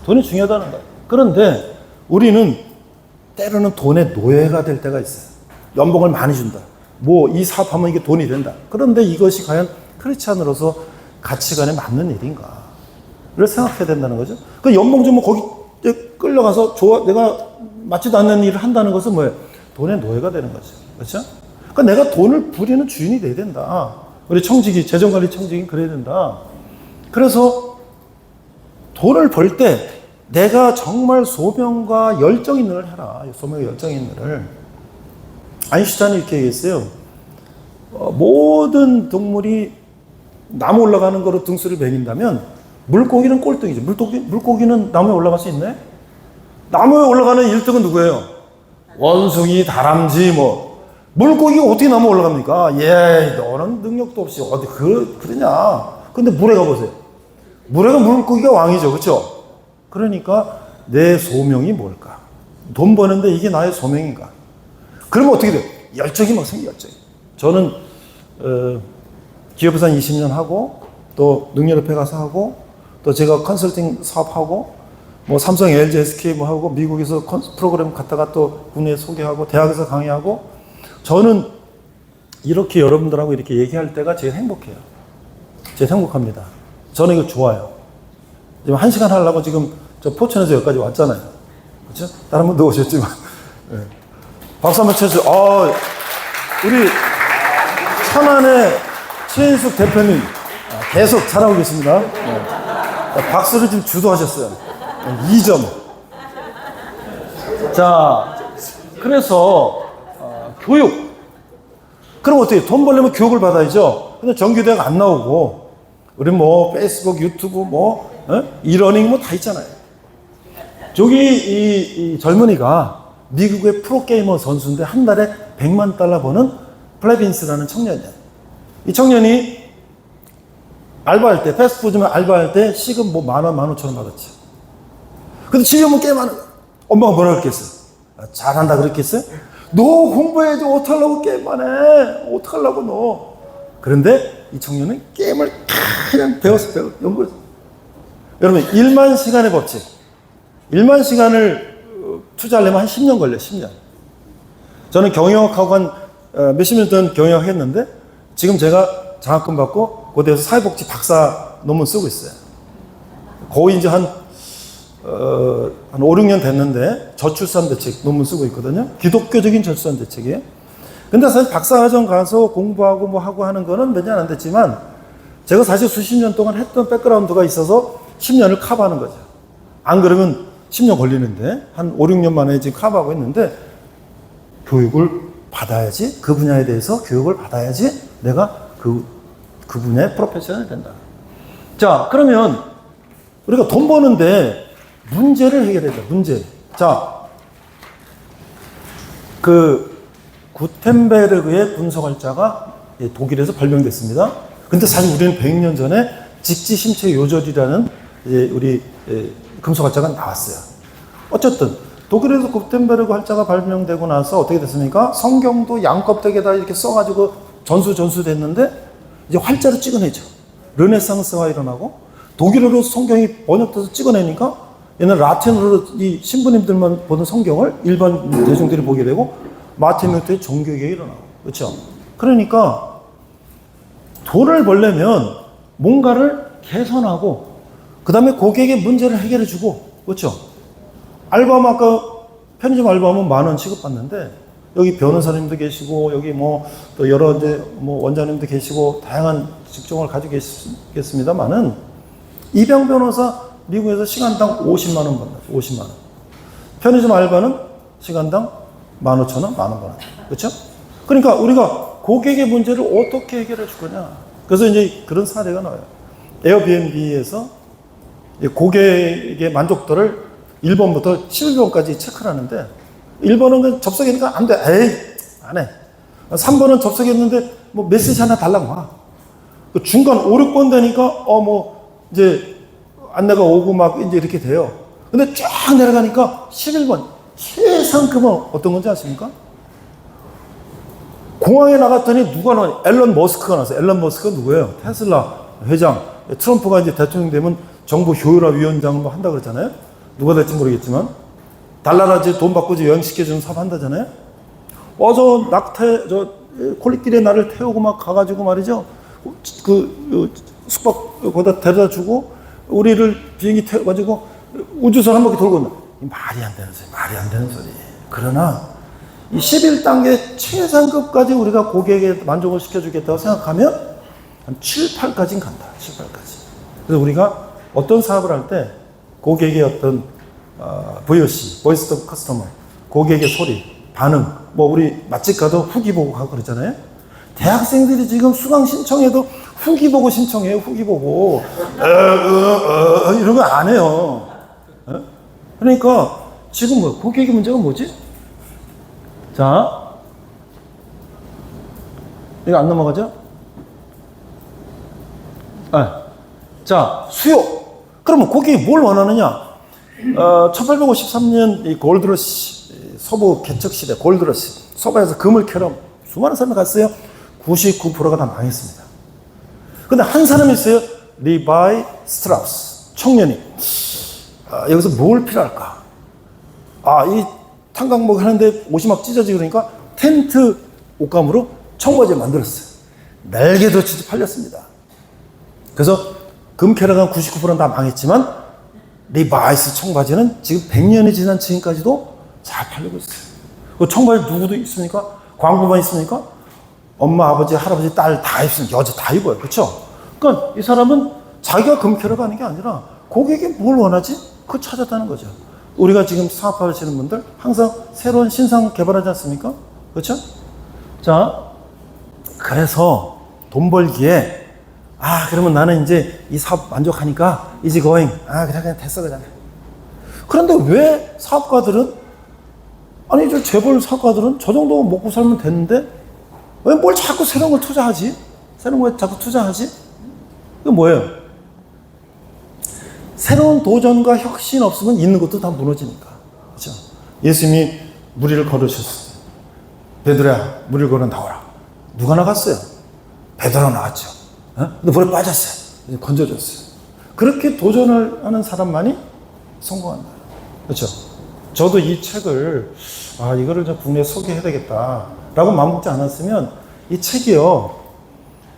돈이 중요하다는 거예요. 그런데 우리는 때로는 돈의 노예가 될 때가 있어요. 연봉을 많이 준다. 뭐 이 사업하면 이게 돈이 된다. 그런데 이것이 과연 크리스찬으로서 가치관에 맞는 일인가? 생각해야 된다는 거죠. 그 연봉 주면 거기 끌려가서 내가 맞지도 않는 일을 한다는 것은 뭐예요? 돈의 노예가 되는 거죠. 그렇죠? 그러니까 내가 돈을 부리는 주인이 돼야 된다. 우리 청지기, 재정관리 청지기 그래야 된다. 그래서 돈을 벌 때 내가 정말 소명과 열정 있는 일을 해라. 소명과 열정 있는 일을. 아인슈타인이 이렇게 얘기했어요. 모든 동물이 나무 올라가는 거로 등수를 매긴다면 물고기는 꼴등이죠. 물고기는 나무에 올라갈 수 있나요? 나무에 올라가는 1등은 누구예요? 원숭이, 다람쥐, 물고기가 어떻게 나무에 올라갑니까? 너는 능력도 없이 어디 그러냐. 근데 물에 가보세요. 물에 가 물고기가 왕이죠. 그렇죠? 그러니까 내 소명이 뭘까? 돈 버는데 이게 나의 소명인가? 그러면 어떻게 돼요? 열정이 막 생겨, 열정이. 저는 기업에서 한 20년 하고 또 능력협회 가서 하고 또 제가 컨설팅 사업하고 삼성, LG, SK 하고 미국에서 프로그램 갔다가 또 국내에 소개하고 대학에서 강의하고 저는 이렇게 여러분들하고 이렇게 얘기할 때가 제일 행복해요. 제일 행복합니다. 저는 이거 좋아요. 지금 1시간 하려고 지금 저 포천에서 여기까지 왔잖아요. 그렇죠? 다른 분도 오셨지만. 네. 박수 한번 쳐주세요. 우리 천안의 최인숙 대표님 계속 잘하고 계십니다. 네. 박수를 지금 주도하셨어요. 2점. 자, 그래서 교육. 그럼 어떻게? 돈 벌려면 교육을 받아야죠. 근데 정규대학 안 나오고 우리 페이스북, 유튜브, 이러닝 다 있잖아요. 저기 이 젊은이가 미국의 프로게이머 선수인데 한 달에 $1,000,000 버는 플레빈스라는 청년이야. 이 청년이 알바할 때, 패스트푸드면 알바할 때 시급 10,000원, 15,000원 받았지. 근데 집에 오면 게임하는 거야. 엄마가 뭐라 그랬겠어? 잘한다 그랬겠어요? 너 공부해야지 어떡하려고 게임만 해? 어떡하려고 너? 그런데 이 청년은 게임을 그냥 배웠어. 연구했어. 여러분 1만 시간의 법칙. 1만 시간을 투자하려면 한 10년 걸려요. 10년. 저는 경영학하고 한 몇십 년 동안 경영학 했는데 지금 제가 장학금 받고 고대에서 사회복지 박사 논문 쓰고 있어요. 거의 이제 한 5, 6년 됐는데 저출산 대책 논문 쓰고 있거든요. 기독교적인 저출산 대책이에요. 근데 사실 박사과정 가서 공부하고 하고 하는 거는 몇 년 안 됐지만 제가 사실 수십 년 동안 했던 백그라운드가 있어서 10년을 커버하는 거죠. 안 그러면 10년 걸리는데 한 5, 6년 만에 지금 커버하고 있는데 교육을 받아야지 그 분야에 대해서 교육을 받아야지 내가 그 분야의 프로페셔널이 된다. 자, 그러면 우리가 돈 버는데 문제를 해결해야 돼. 문제. 자, 구텐베르그의 분석활자가 독일에서 발명됐습니다. 근데 사실 우리는 100년 전에 직지심체 요절이라는 우리 금속활자가 나왔어요. 어쨌든 독일에서 구텐베르그 활자가 발명되고 나서 어떻게 됐습니까? 성경도 양껍데기에다 이렇게 써가지고 전수됐는데 이제 활자로 찍어내죠. 르네상스가 일어나고 독일어로 성경이 번역돼서 찍어내니까 얘는 라틴어로 이 신부님들만 보는 성경을 일반 대중들이 보게 되고 마틴 루터의 종교개혁이 일어나고 그렇죠. 그러니까 돈을 벌려면 뭔가를 개선하고 그 다음에 고객의 문제를 해결해주고 그렇죠. 알바하면 아까 편의점 알바하면 10,000원 취급받는데 여기 변호사님도 계시고 여기 또 여러 이제 원장님도 계시고 다양한 직종을 가지고 계시겠습니다만은 이병 변호사 미국에서 시간당 50만 원 받는다. 50만 원. 편의점 알바는 시간당 15,000원, 10,000원 받는다. 그렇죠? 그러니까 우리가 고객의 문제를 어떻게 해결해 줄 거냐. 그래서 이제 그런 사례가 나와요. 에어비앤비에서 고객의 만족도를 1번부터 11번까지 체크를 하는데 1번은 접속했으니까 안 돼. 에이, 안 해. 3번은 접속했는데 메시지 하나 달라고 와. 중간 5, 6번 되니까 이제 안내가 오고 이제 이렇게 돼요. 근데 쫙 내려가니까 11번 최상급은 어떤 건지 아십니까? 공항에 나갔더니 누가 나왔냐? 앨런 머스크가 나왔어요. 앨런 머스크가 누구예요? 테슬라 회장. 트럼프가 이제 대통령 되면 정부 효율화위원장을 한다 그러잖아요. 누가 될지 모르겠지만 달나라지 돈 받고 여행시켜주는 사업 한다잖아요. 콜릿길에 나를 태우고 가가지고 말이죠. 숙박 거기다 데려다 주고 우리를 비행기 태워가지고 우주선 한 바퀴 돌고 온다. 말이 안 되는 소리, 말이 안 되는 소리. 그러나 이 11단계 최상급까지 우리가 고객에게 만족을 시켜주겠다고 생각하면 한 7, 8까지는 간다. 7, 8까지. 그래서 우리가 어떤 사업을 할 때 고객의 어떤 VOC, Voice of Customer, 고객의 소리, 반응, 뭐 우리 맛집 가도 후기 보고 가고 그러잖아요. 대학생들이 지금 수강 신청해도 후기 보고 신청해요. 후기 보고 이런 거 안 해요. 그러니까 지금 뭐 고객의 문제가 뭐지? 자, 이거 안 넘어가죠? 자, 수요. 그러면 고객이 뭘 원하느냐? 1853년 이 골드러시, 서부 개척시대 골드러시, 서부에서 금을 캐러 수많은 사람이 갔어요. 99%가 다 망했습니다. 근데 한 사람이 있어요. 리바이 스트라우스, 청년이. 여기서 뭘 필요할까? 이 탄광목 하는데 옷이 막 찢어지고 그러니까 텐트 옷감으로 청바지 만들었어요. 날개도 진짜 팔렸습니다. 그래서 금캐러가 99%는 다 망했지만 리바이스 청바지는 지금 100년이 지난 지금까지도 잘 팔리고 있어요. 그 청바지 누구도 있습니까? 광고만 있습니까? 엄마, 아버지, 할아버지, 딸 다 입습니다. 여자 다 입어요. 그렇죠? 그러니까 이 사람은 자기가 금캐러가 아닌 게 아니라 고객이 뭘 원하지? 그걸 찾았다는 거죠. 우리가 지금 사업하시는 분들 항상 새로운 신상 개발하지 않습니까? 그렇죠? 자, 그래서 돈 벌기에 그러면 나는 이제 이 사업 만족하니까 이지 고잉. 그냥 됐어 그냥. 그런데 왜 사업가들은 저 재벌 사업가들은 저 정도 먹고 살면 되는데 왜 뭘 자꾸 새로운 걸 투자하지? 새로운 거에 자꾸 투자하지? 이거 뭐예요? 새로운 도전과 혁신 없으면 있는 것도 다 무너지니까. 그렇죠? 예수님이 무리를 걸으셨어요. 베드로야, 무리를 걸어 나오라. 누가 나갔어요? 베드로 나왔죠. 근데 물에 빠졌어요. 건져줬어요. 그렇게 도전을 하는 사람만이 성공한다. 그렇죠? 저도 이 책을 이거를 좀 국내에 소개해야 되겠다라고 마음먹지 않았으면 이 책이요.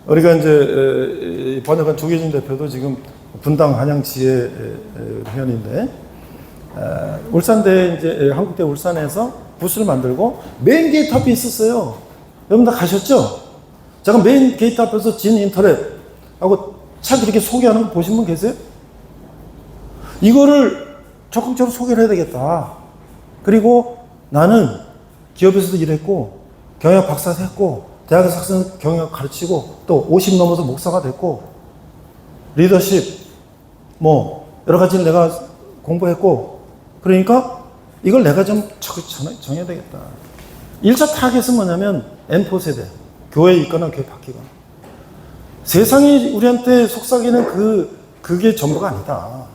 우리가 이제 번역한 조계진 대표도 지금 분당 한양시의 회원인데 울산대 이제 한국대 울산에서 부스를 만들고 메인 게이트 앞에 있었어요. 여러분 다 가셨죠? 잠깐 메인 게이트 앞에서 진 인터넷하고 책 이렇게 소개하는 거 보신 분 계세요? 이거를 적극적으로 소개를 해야 되겠다. 그리고 나는 기업에서도 일했고 경영학 박사도 했고 대학에서 학생 경영학 가르치고 또 50 넘어서 목사가 됐고 리더십 뭐 여러 가지를 내가 공부했고 그러니까 이걸 내가 좀 정해야 되겠다. 1차 타겟은 뭐냐면 N4세대 교회에 있거나 교회 바뀌거나 세상이 우리한테 속삭이는 그게 전부가 아니다.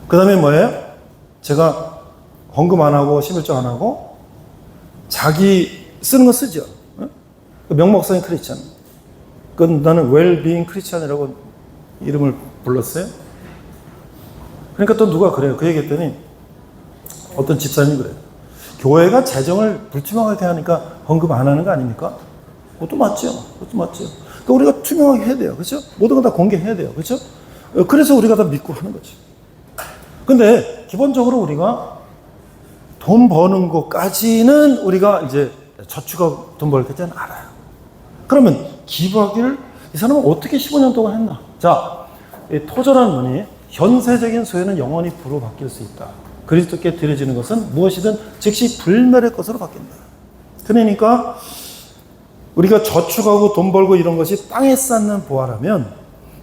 그 다음에 뭐예요? 제가 헌금 안 하고 11조 안 하고 자기 쓰는 거 쓰죠. 명목상의 크리스찬. 그건 나는 웰비잉 크리스찬이라고 이름을 불렀어요. 그러니까 또 누가 그래요. 그 얘기했더니 어떤 집사님이 그래요. 교회가 재정을 불투명하게 하니까 헌금 안 하는 거 아닙니까? 그것도 맞죠. 그것도 맞죠. 그러니까 우리가 투명하게 해야 돼요. 그렇죠? 모든 거 다 공개해야 돼요. 그렇죠? 그래서 우리가 다 믿고 하는 거죠. 근데 기본적으로 우리가 돈 버는 것까지는 우리가 이제 저축하고 돈 벌 때는 알아요. 그러면 기부하기를 이 사람은 어떻게 15년 동안 했나? 자, 토저라는 분이 현세적인 소유는 영원히 부로 바뀔 수 있다. 그리스도께 드려지는 것은 무엇이든 즉시 불멸의 것으로 바뀐다. 그러니까 우리가 저축하고 돈 벌고 이런 것이 땅에 쌓는 보화라면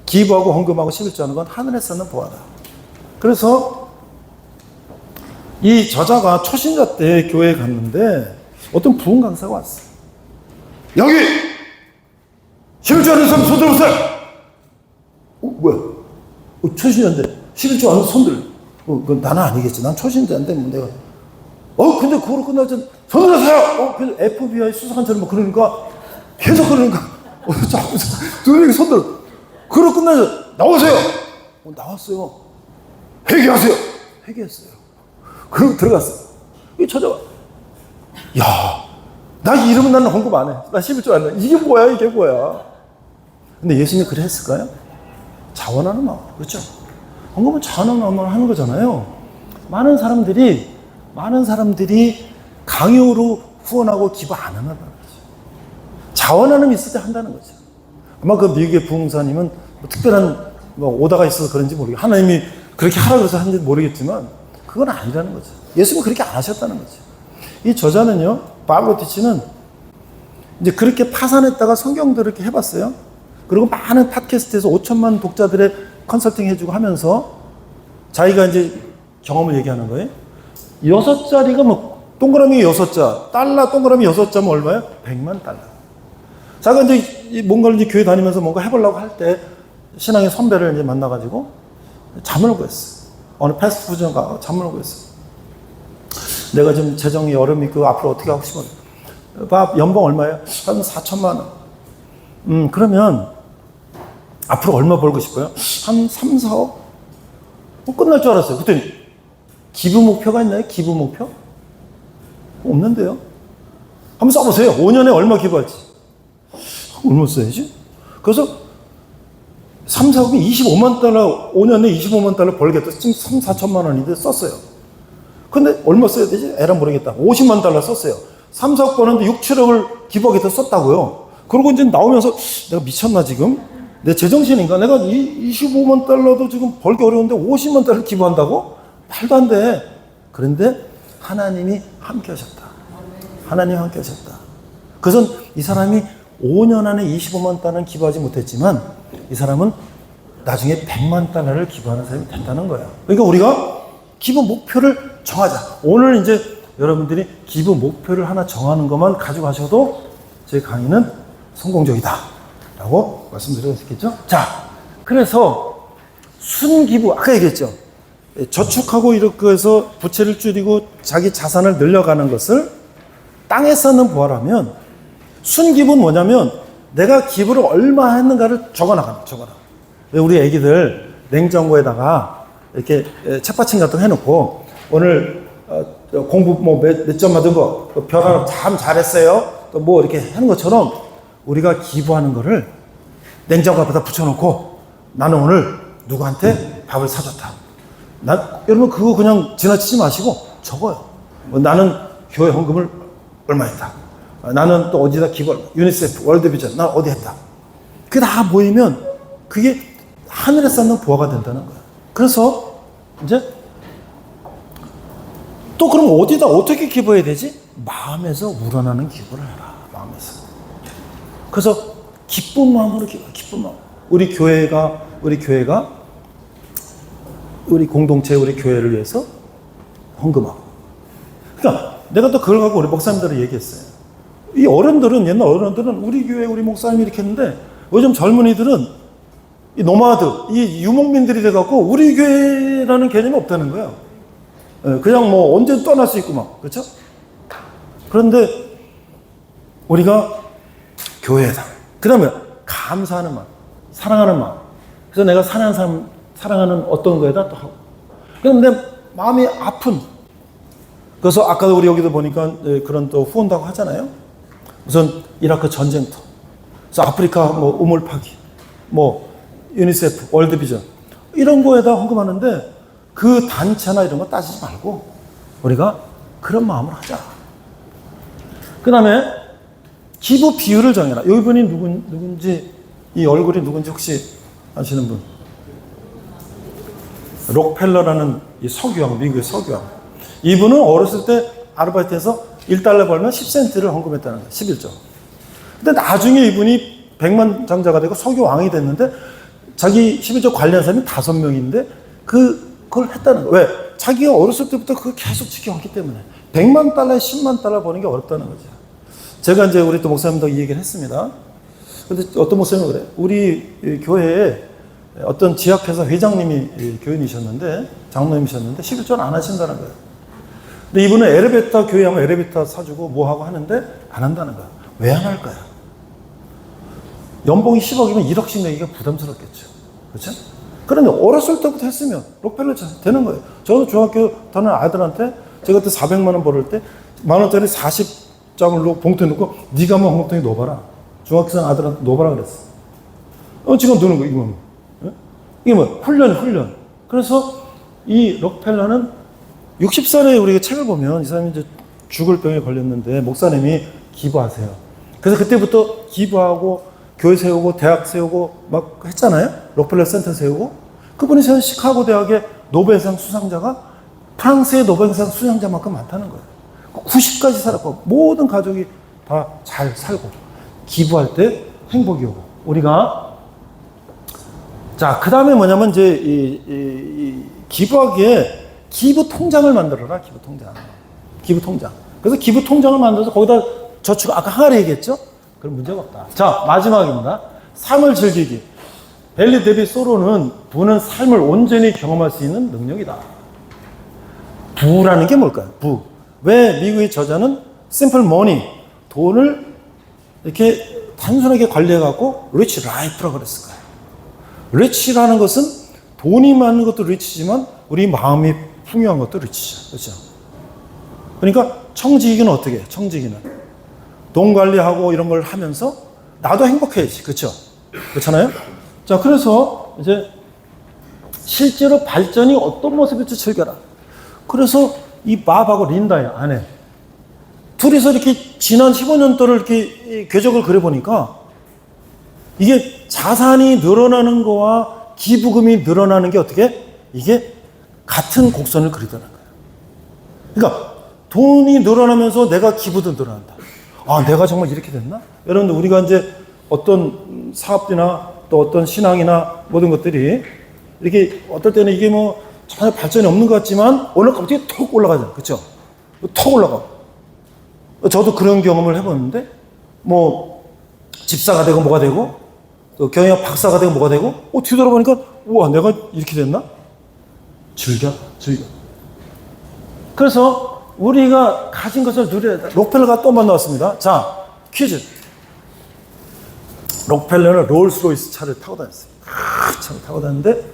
기부하고 헌금하고 11조하는 건 하늘에 쌓는 보화다. 그래서 이 저자가 초신자 때 교회에 갔는데 어떤 부흥 강사가 왔어. 여기 11조하는 사람 손 들어보세요. 뭐야? 초신자인데 11조하는 손들. 그건 나는 아니겠지. 난 초신자인데 뭐 내가. 근데 그거로 끝나지. 손 들어보세요. 그래서 FBI 수사관처럼 뭐 그러니까 계속 그러니까 자꾸 두 명이 손 들어. 그러고 끝나죠. 나오세요. 나왔어요. 회개하세요. 회개했어요. 그리고 들어갔어요. 이 찾아와. 야, 나 이러면 나는 헌금 안 해. 나 11조 안 해. 이게 뭐야, 이게 뭐야. 근데 예수님이 그래 했을까요? 자원하는 마음. 그렇죠? 헌금은 전원만 하는 거잖아요. 많은 사람들이 강요로 후원하고 기부 안 한다는 거죠. 자원하는 있을 때 한다는 거죠. 아마 그 미국의 부흥사님은 뭐 특별한 오다가 있어서 그런지 모르겠고 하나님이 그렇게 하라고 해서 하는지 모르겠지만 그건 아니라는 거죠. 예수님은 그렇게 안 하셨다는 거죠. 이 저자는요, 바브로티치는 이제 그렇게 파산했다가 성경들을 이렇게 해봤어요. 그리고 많은 팟캐스트에서 5천만 독자들의 컨설팅 해주고 하면서 자기가 이제 경험을 얘기하는 거예요. 6자리가 뭐 동그라미 6자, 달러 동그라미 6자면 얼마예요? 100만 달러. 자기가 이제 뭔가를 이제 교회 다니면서 뭔가 해보려고 할 때 신앙의 선배를 이제 만나가지고 잠을 구했어. 어느 패스트푸드점 가서 잠을 구했어. 내가 지금 재정이 어려움이 있고 앞으로 어떻게 하고 싶어? 연봉 얼마예요? 한 4천만 원. 그러면 앞으로 얼마 벌고 싶어요? 한 3, 4억? 끝날 줄 알았어요. 그랬더니 기부 목표가 있나요? 기부 목표? 없는데요. 한번 써보세요. 5년에 얼마 기부할지. 얼마 써야지? 그래서 3, 4억이면 25만 달러, 5년에 25만 달러 벌겠다. 지금 3, 4천만 원인데 썼어요. 근데 얼마 써야 되지? 에라 모르겠다. 50만 달러 썼어요. 3, 4억 버는데 6, 7억을 기부하겠다 썼다고요. 그러고 이제 나오면서 내가 미쳤나 지금? 내 제정신인가? 내가 25만 달러도 지금 벌기 어려운데 50만 달러 기부한다고? 말도 안 돼. 그런데 하나님이 함께 하셨다. 하나님이 함께 하셨다. 그것은 이 사람이 5년 안에 25만 달러는 기부하지 못했지만 이 사람은 나중에 100만 달러를 기부하는 사람이 된다는 거예요. 그러니까 우리가 기부 목표를 정하자. 오늘 이제 여러분들이 기부 목표를 하나 정하는 것만 가지고 가셔도 제 강의는 성공적이다 라고 말씀드릴 수 있겠죠. 자, 그래서 순기부, 아까 얘기했죠. 저축하고 이렇게 해서 부채를 줄이고 자기 자산을 늘려가는 것을 땅에 쌓는 부활하면, 순기부는 뭐냐면 내가 기부를 얼마 했는가를 적어나가는 거예요. 우리 애기들 냉장고에다가 이렇게 책받침 같은 거 해놓고 오늘 공부 뭐 몇 점 받은 거, 별 하나 참 잘했어요, 또 뭐 이렇게 하는 것처럼 우리가 기부하는 거를 냉장고 앞에다 붙여놓고 나는 오늘 누구한테 밥을 사줬다. 여러분 그거 그냥 지나치지 마시고 적어요. 나는 교회 헌금을 얼마 했다. 나는 또 어디다 기부, 유니세프, 월드비전, 난 어디 했다. 그게 다 모이면 그게 하늘에 쌓는 부화가 된다는 거예요. 그래서 이제 또 그럼 어디다 어떻게 기부해야 되지? 마음에서 우러나는 기부를 해라. 마음에서. 그래서 기쁜 마음으로 기부해. 기쁜 마음. 우리 교회가 우리 공동체, 우리 교회를 위해서 헌금하고. 그러니까 내가 또 그걸 갖고 우리 목사님들을 얘기했어요. 이 어른들은, 옛날 어른들은 우리 교회, 우리 목사님이 이렇게 했는데 요즘 젊은이들은 이 노마드, 이 유목민들이 돼갖고 우리 교회라는 개념이 없다는 거예요. 그냥 뭐 언제 떠날 수 있고 막, 그렇죠? 그런데 우리가 교회다. 그 다음에 감사하는 마음, 사랑하는 마음. 그래서 내가 사랑하는 어떤 거에다 또 하고. 그런데 마음이 아픈. 그래서 아까도 우리 여기도 보니까 그런 또 후원도 하고 하잖아요. 우선 이라크 전쟁터, 그래서 아프리카 뭐 우물 파기, 뭐 유니세프, 월드비전 이런 거에다 헌금하는데 그 단체나 이런 거 따지지 말고 우리가 그런 마음을 하자. 그 다음에 기부 비율을 정해라. 이분이 누군지, 이 얼굴이 누군지 혹시 아시는 분? 록펠러라는 이 석유왕, 미국의 석유왕. 이분은 어렸을 때 아르바이트해서 1달러 벌면 10센트를 헌금했다는 거예요. 11조. 근데 나중에 이분이 100만 장자가 되고 석유왕이 됐는데 자기 11조 관리한 사람이 5명인데 그걸 했다는 거예요. 왜? 자기가 어렸을 때부터 그걸 계속 지켜왔기 때문에 100만 달러에 10만 달러 버는 게 어렵다는 거죠. 제가 이제 우리 또 목사님도 이 얘기를 했습니다. 근데 어떤 목사님은 그래. 우리 교회에 어떤 지역회사 회장님이 교인이셨는데, 장로님이셨는데 11조는 안 하신다는 거예요. 근데 이분은 엘리베이터 교회 하면 엘리베이터 사주고 뭐 하고 하는데 안 한다는 거야. 왜 안 할까요? 연봉이 10억이면 1억씩 내기가 부담스럽겠죠. 그렇죠? 그런데 어렸을 때부터 했으면 록펠러 되는 거예요. 저도 중학교 다니는 아들한테 제가 그때 400만 원 벌을 때 10,000원짜리 40장을 봉투에 넣고 네가 한번 봉투에 넣어봐라. 중학생 아들한테 넣어봐라 그랬어. 지금 넣는 거 이거 뭐? 이게 뭐 훈련. 그래서 이 록펠러는 60살에 우리가 책을 보면 이 사람이 이제 죽을 병에 걸렸는데 목사님이 기부하세요. 그래서 그때부터 기부하고 교회 세우고 대학 세우고 막 했잖아요. 록펠러 센터 세우고. 그분이 세운 시카고 대학의 노벨상 수상자가 프랑스의 노벨상 수상자만큼 많다는 거예요. 90까지 살았고 모든 가족이 다 잘 살고 기부할 때 행복이 오고. 우리가 자, 그 다음에 뭐냐면 이제 이 기부하기에 기부 통장을 만들어라. 기부 통장. 기부 통장. 그래서 기부 통장을 만들어서 거기다 저축, 아까 항아리 얘기했죠? 그럼 문제가 없다. 자, 마지막입니다. 삶을 즐기기. 벨리 데비 소로는 부는 삶을 온전히 경험할 수 있는 능력이다. 부라는 게 뭘까요? 부. 왜 미국의 저자는 simple money, 돈을 이렇게 단순하게 관리해갖고 rich life라고 그랬을까요? rich라는 것은 돈이 많은 것도 rich지만 우리 마음이 풍요한 것도 rich죠. 그렇죠? 그러니까 청지기는 어떻게 해요? 청지기는 돈 관리하고 이런 걸 하면서 나도 행복해야지. 그렇죠? 그렇잖아요? 자, 그래서 이제 실제로 발전이 어떤 모습일지 즐겨라. 그래서 이 밥하고 린다의 아내 둘이서 이렇게 지난 15년 동안 이렇게 궤적을 그려보니까 이게 자산이 늘어나는 거와 기부금이 늘어나는 게 어떻게? 이게 같은 곡선을 그리더라는 거예요. 그러니까 돈이 늘어나면서 내가 기부도 늘어난다. 아, 내가 정말 이렇게 됐나? 여러분들, 우리가 이제 어떤 사업이나 또 어떤 신앙이나 모든 것들이 이렇게 어떨 때는 이게 뭐 전혀 발전이 없는 것 같지만 오늘 갑자기 톡 올라가잖아요. 그렇죠? 톡 올라가고. 저도 그런 경험을 해봤는데 뭐 집사가 되고 뭐가 되고 또 경영 박사가 되고 뭐가 되고 뒤돌아보니까 우와, 내가 이렇게 됐나? 즐겨. 그래서 우리가 가진 것을 누려야 돼. 록펠러가 또 만나왔습니다. 자, 퀴즈. 록펠러는 롤스로이스 차를 타고 다녔어요. 차를 타고 다녔는데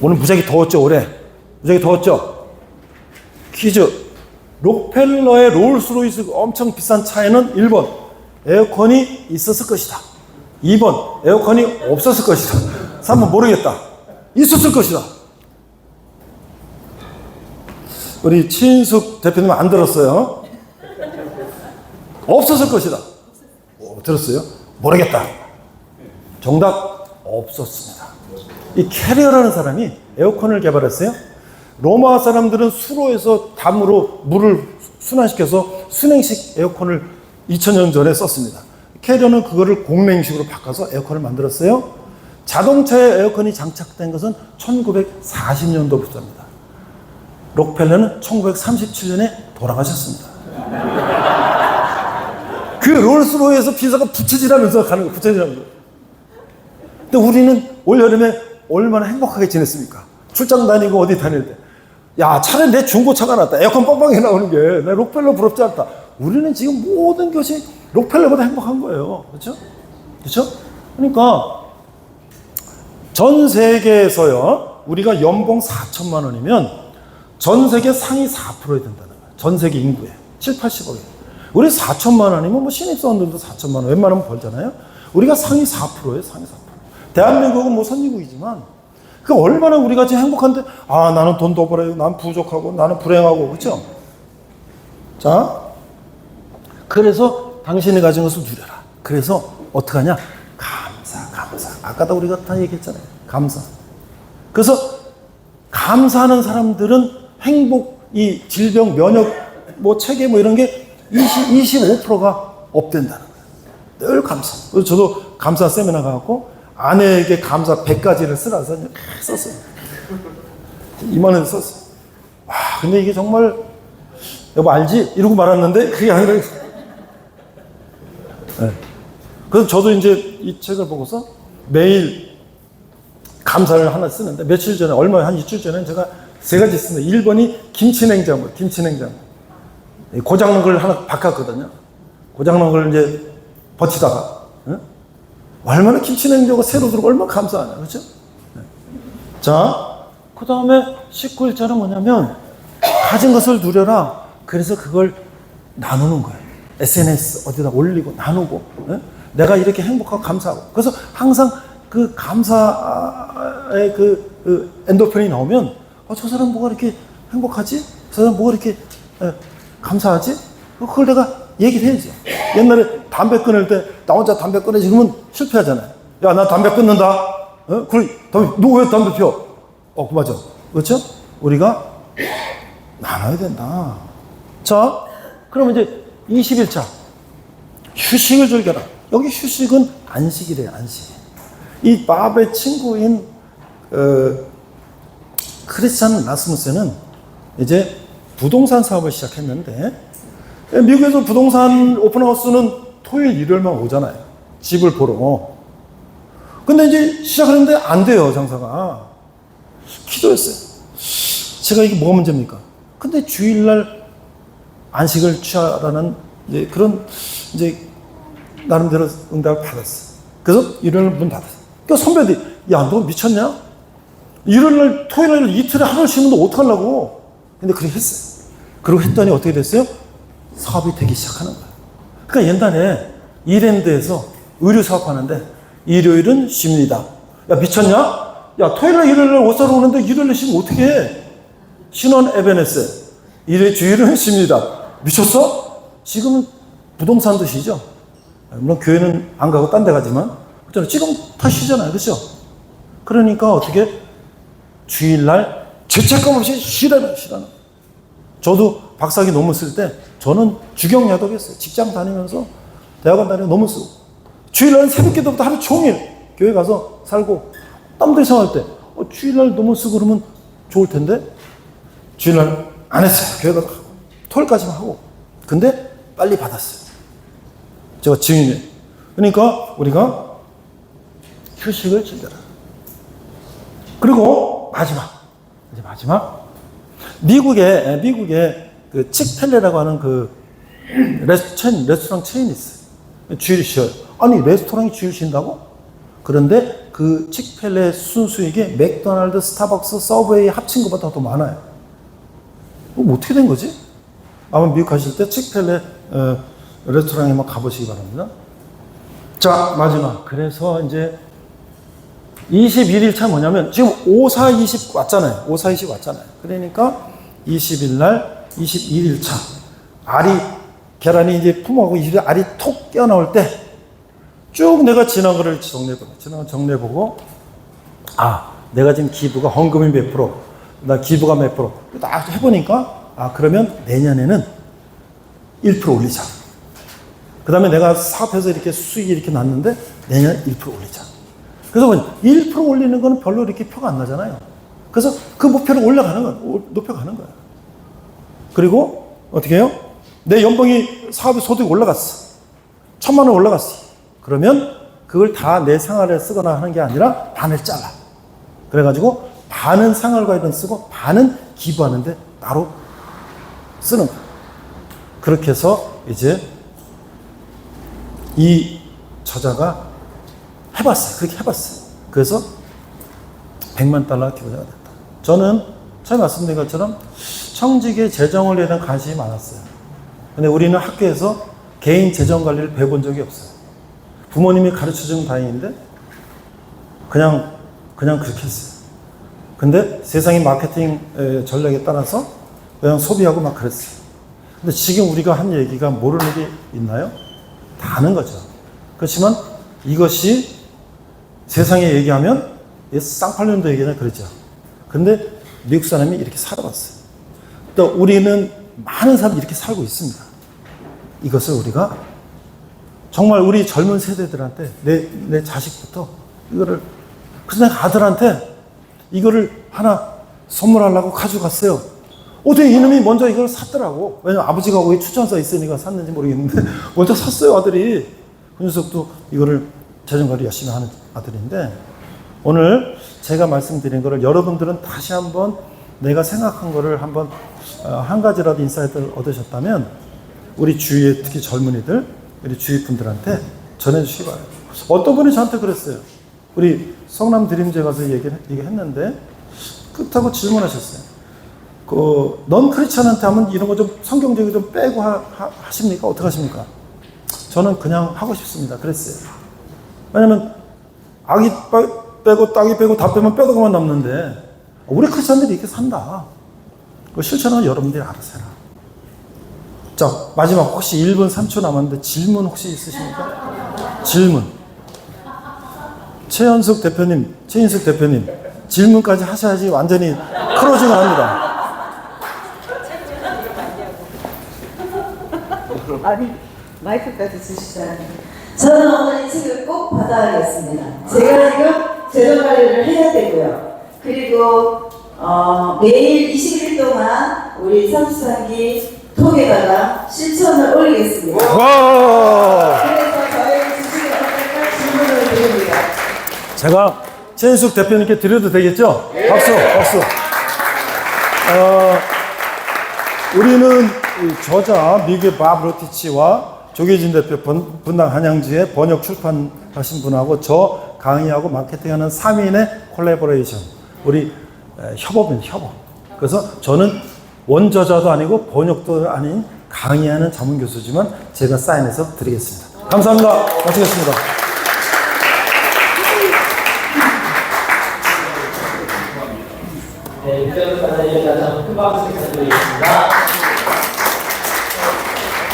오늘 무지하게 더웠죠, 올해. 무지하게 더웠죠. 퀴즈. 록펠러의 롤스로이스 엄청 비싼 차에는 1번 에어컨이 있었을 것이다. 2번 에어컨이 없었을 것이다. 3번 모르겠다. 있었을 것이다. 우리 최인숙 대표님 안 들었어요? 없었을 것이다. 들었어요? 모르겠다. 정답 없었습니다. 이 캐리어라는 사람이 에어컨을 개발했어요. 로마 사람들은 수로에서 담으로 물을 순환시켜서 순행식 에어컨을 2000년 전에 썼습니다. 캐리어는 그거를 공랭식으로 바꿔서 에어컨을 만들었어요. 자동차에 에어컨이 장착된 것은 1940년도부터입니다. 록펠러는 1937년에 돌아가셨습니다. 그 롤스로이스에서 비서가 부채질하면서 가는 거예요. 부채질하면서. 근데 우리는 올여름에 얼마나 행복하게 지냈습니까? 출장 다니고 어디 다닐 때. 야, 차라리 내 중고차가 낫다. 에어컨 빵빵하게 나오는 게. 내 록펠러 부럽지 않다. 우리는 지금 모든 것이 록펠러보다 행복한 거예요. 그렇죠? 그렇죠? 그러니까 전 세계에서요, 우리가 연봉 4천만 원이면 전 세계 상위 4%에 된다는 거예요. 전 세계 인구에. 7, 80억에. 우리 4천만 원이면 뭐 신입사원들도 4천만 원 웬만하면 벌잖아요. 우리가 상위 4%예요. 상위 4%. 대한민국은 뭐 선진국이지만 그 얼마나 우리가 지금 행복한데, 아, 나는 돈 더 벌어요. 난 부족하고 나는 불행하고. 그렇죠? 자, 그래서 당신이 가진 것을 누려라. 그래서 어떻게 하냐? 감사. 아까도 우리가 다 얘기했잖아요. 감사. 그래서 감사하는 사람들은 행복, 이 질병, 면역, 뭐 체계 뭐 이런 게 25%가 업된다는 거예요. 늘 감사. 그래서 저도 감사 세미나 가갖고 아내에게 감사 100가지를 쓰라서 썼어요. 이만해서 썼어요. 와, 근데 이게 정말, 여보 알지? 이러고 말았는데 그게 아니라. 네. 그래서 저도 이제 이 책을 보고서 매일 감사를 하나 쓰는데, 며칠 전에, 한 이틀 전에 제가 3가지 씁니다. 1번이 김치냉장고. 고장난 걸 하나 바꿨거든요. 고장난 걸 이제 버티다가. 네? 얼마나 김치냉장고가 새로 들어오고 얼마나 감사하냐. 그렇죠? 네. 자, 그 다음에 19일자는 뭐냐면 가진 것을 누려라. 그래서 그걸 나누는 거예요. SNS 어디다 올리고 나누고. 네? 내가 이렇게 행복하고 감사하고. 그래서 항상 그 감사의 그 엔도핀이 나오면 저 사람 뭐가 이렇게 행복하지? 저 사람 뭐가 이렇게 감사하지? 그걸 내가 얘기를 해야죠. 옛날에 담배 끊을 때 나 혼자 담배 끊어지 그러면 실패하잖아요. 야, 나 담배 끊는다. 그래, 너 왜 담배 피워? 맞아. 그렇죠? 우리가 나눠야 된다. 자, 그러면 이제 21차. 휴식을 즐겨라. 여기 휴식은 안식이래요, 안식. 이 바베 친구인 크리스찬 라스무센은 이제 부동산 사업을 시작했는데, 미국에서 부동산 오픈하우스는 토요일, 일요일만 오잖아요. 집을 보러. 근데 이제 시작하는데 안 돼요, 장사가. 기도했어요. 제가 이게 뭐가 문제입니까? 근데 주일날 안식을 취하라는 이제 그런 이제 나름대로 응답을 받았어요. 그래서 일요일 문 닫았어요. 그러니까 선배들이, 야, 너 미쳤냐? 일요일날, 토요일날 이틀에 하루 쉬면 너 어떡하려고? 근데 그렇게 했어요. 그리고 했더니 어떻게 됐어요? 사업이 되기 시작하는 거예요. 그러니까 옛날에 이랜드에서 의류 사업하는데 일요일은 쉽니다. 야, 미쳤냐? 야, 토요일날 일요일날 옷 사러 오는데 일요일날 쉬면 어떻게 해? 신원 에베네스. 주일은 쉽니다. 미쳤어? 지금은 부동산도 쉬죠. 물론 교회는 안 가고 딴 데 가지만 지금 다 쉬잖아요. 그렇죠? 그러니까 어떻게 주일날 죄책감 없이 쉬라는. 저도 박사학위 논문 쓸 때 저는 주경야독했어요. 직장 다니면서 대학원 다니면서 논문 쓰고 주일날 새벽기도부터 하루 종일 교회 가서 살고 땀들 생활할 때 주일날 논문 쓰고 그러면 좋을 텐데 주일날 안 했어요. 교회 가서 하고 토요일까지만 하고. 근데 빨리 받았어요. 제가 증인이에요. 그러니까 우리가 휴식을 즐겨라. 그리고 마지막 미국에 그 칙펠레라고 하는 그 레스토랑 체인이 있어요. 주일 쉬어요. 아니, 레스토랑이 주일 쉰다고? 그런데 그 칙펠레 순수익이 맥도날드, 스타벅스, 서브웨이 합친 것보다 더 많아요. 뭐 어떻게 된 거지? 아마 미국 가실 때 칙펠레 레스토랑에 한번 가보시기 바랍니다. 자, 마지막. 그래서 이제 21일차 뭐냐면 지금 5-4-20 왔잖아요. 5-4-20 왔잖아요. 그러니까 20일 날 21일차 계란이 이제 품어가고 20일 알이 톡 깨어나올 때 쭉 내가 지난 거를 정리해보고 내가 지금 기부가 헌금이 몇 프로, 나 기부가 몇 프로 딱 해보니까 그러면 내년에는 1% 올리자. 그 다음에 내가 사업해서 이렇게 수익이 이렇게 났는데 내년 1% 올리자. 그래서 1% 올리는 거는 별로 이렇게 표가 안 나잖아요. 그래서 그 목표를 높여가는 거예요. 그리고 어떻게 해요? 내 연봉이 사업의 소득이 올라갔어. 1,000만 원 올라갔어. 그러면 그걸 다 내 생활에 쓰거나 하는 게 아니라 반을 잘라. 그래가지고 반은 생활과에는 쓰고 반은 기부하는데 따로 쓰는 거예요. 그렇게 해서 이제 이 저자가 그렇게 해봤어요. 그래서 $100만 기부자가 됐다. 저는 처음에 말씀드린 것처럼 청직의 재정원리에 대한 관심이 많았어요. 근데 우리는 학교에서 개인 재정 관리를 배워본 적이 없어요. 부모님이 가르쳐주면 다행인데 그냥 그렇게 했어요. 근데 세상의 마케팅 전략에 따라서 그냥 소비하고 막 그랬어요. 근데 지금 우리가 한 얘기가 모르는 게 있나요? 다 아는 거죠. 그렇지만 이것이 세상에 얘기하면 쌍팔년도 얘기나 그러죠. 근데 미국 사람이 이렇게 살아봤어요. 또 우리는 많은 사람이 이렇게 살고 있습니다. 이것을 우리가 정말 우리 젊은 세대들한테 내 자식부터 이거를, 그래서 내가 아들한테 이거를 하나 선물하려고 가져갔어요. 어떻게 이놈이 먼저 이걸 샀더라고. 왜냐면 아버지가 거기 추천서 있으니까 샀는지 모르겠는데 먼저 샀어요, 아들이. 그 녀석도 이거를 재정관리 열심히 하는 아들인데, 오늘 제가 말씀드린 거를 여러분들은 다시 한번 내가 생각한 거를 한번 한 가지라도 인사이트를 얻으셨다면 우리 주위에 특히 젊은이들, 우리 주위 분들한테 전해주시기 바랍니다. 어떤 분이 저한테 그랬어요. 우리 성남 드림제 가서 얘기했는데 그렇다고 질문하셨어요. 넌 크리스찬한테 하면 이런 거 좀 성경적으로 좀 빼고 하십니까? 어떻게 하십니까? 저는 그냥 하고 싶습니다. 그랬어요. 왜냐면 빼고 따기 빼고 다 빼면 뼈다구만 남는데 우리 크리스천들이 이렇게 산다. 그 실천은 여러분들이 알아서 해라. 자, 마지막 혹시 1분 3초 남았는데 질문 혹시 있으십니까? 질문. 최인숙 대표님 질문까지 하셔야지 완전히 클로징을 합니다. 아니 마이크까지 주시잖아요. 저는 오늘 이 책을 꼭 받아야겠습니다. 제가 지금 재정 관리를 해야 되고요. 그리고 매일 20일 동안 우리 33기 톡에다가 실천을 올리겠습니다. 와! 그래서 저희 주식이 어떨까 질문을 드립니다. 제가 최인숙 대표님께 드려도 되겠죠? 박수. 우리는 이 저자 미국의 밥 로티치와 조계진 대표 분당 한양지에 번역 출판하신 분하고 저 강의하고 마케팅하는 3인의 콜라보레이션. 우리 협업입니다. 협업. 그래서 저는 원저자도 아니고 번역도 아닌 강의하는 전문 교수지만 제가 사인해서 드리겠습니다. 감사합니다. 마치겠습니다. 네, 입장을 받아주셔서 다시 큰 박수 부탁드리겠습니다.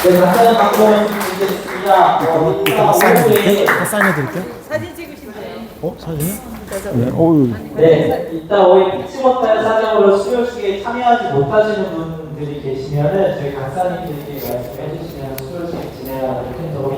네, 간단한 방법을 드리겠습니다. 다 사인해드릴게요. 사진 찍으신대요. 사진이요? 네, 어우. 네, 이따 오후에 피치버터의 사정으로 수료식에 참여하지 못하시는 분들이 계시면은 저희 강사님들께 말씀해 주시면 수료식 진행하도록 하겠습니다.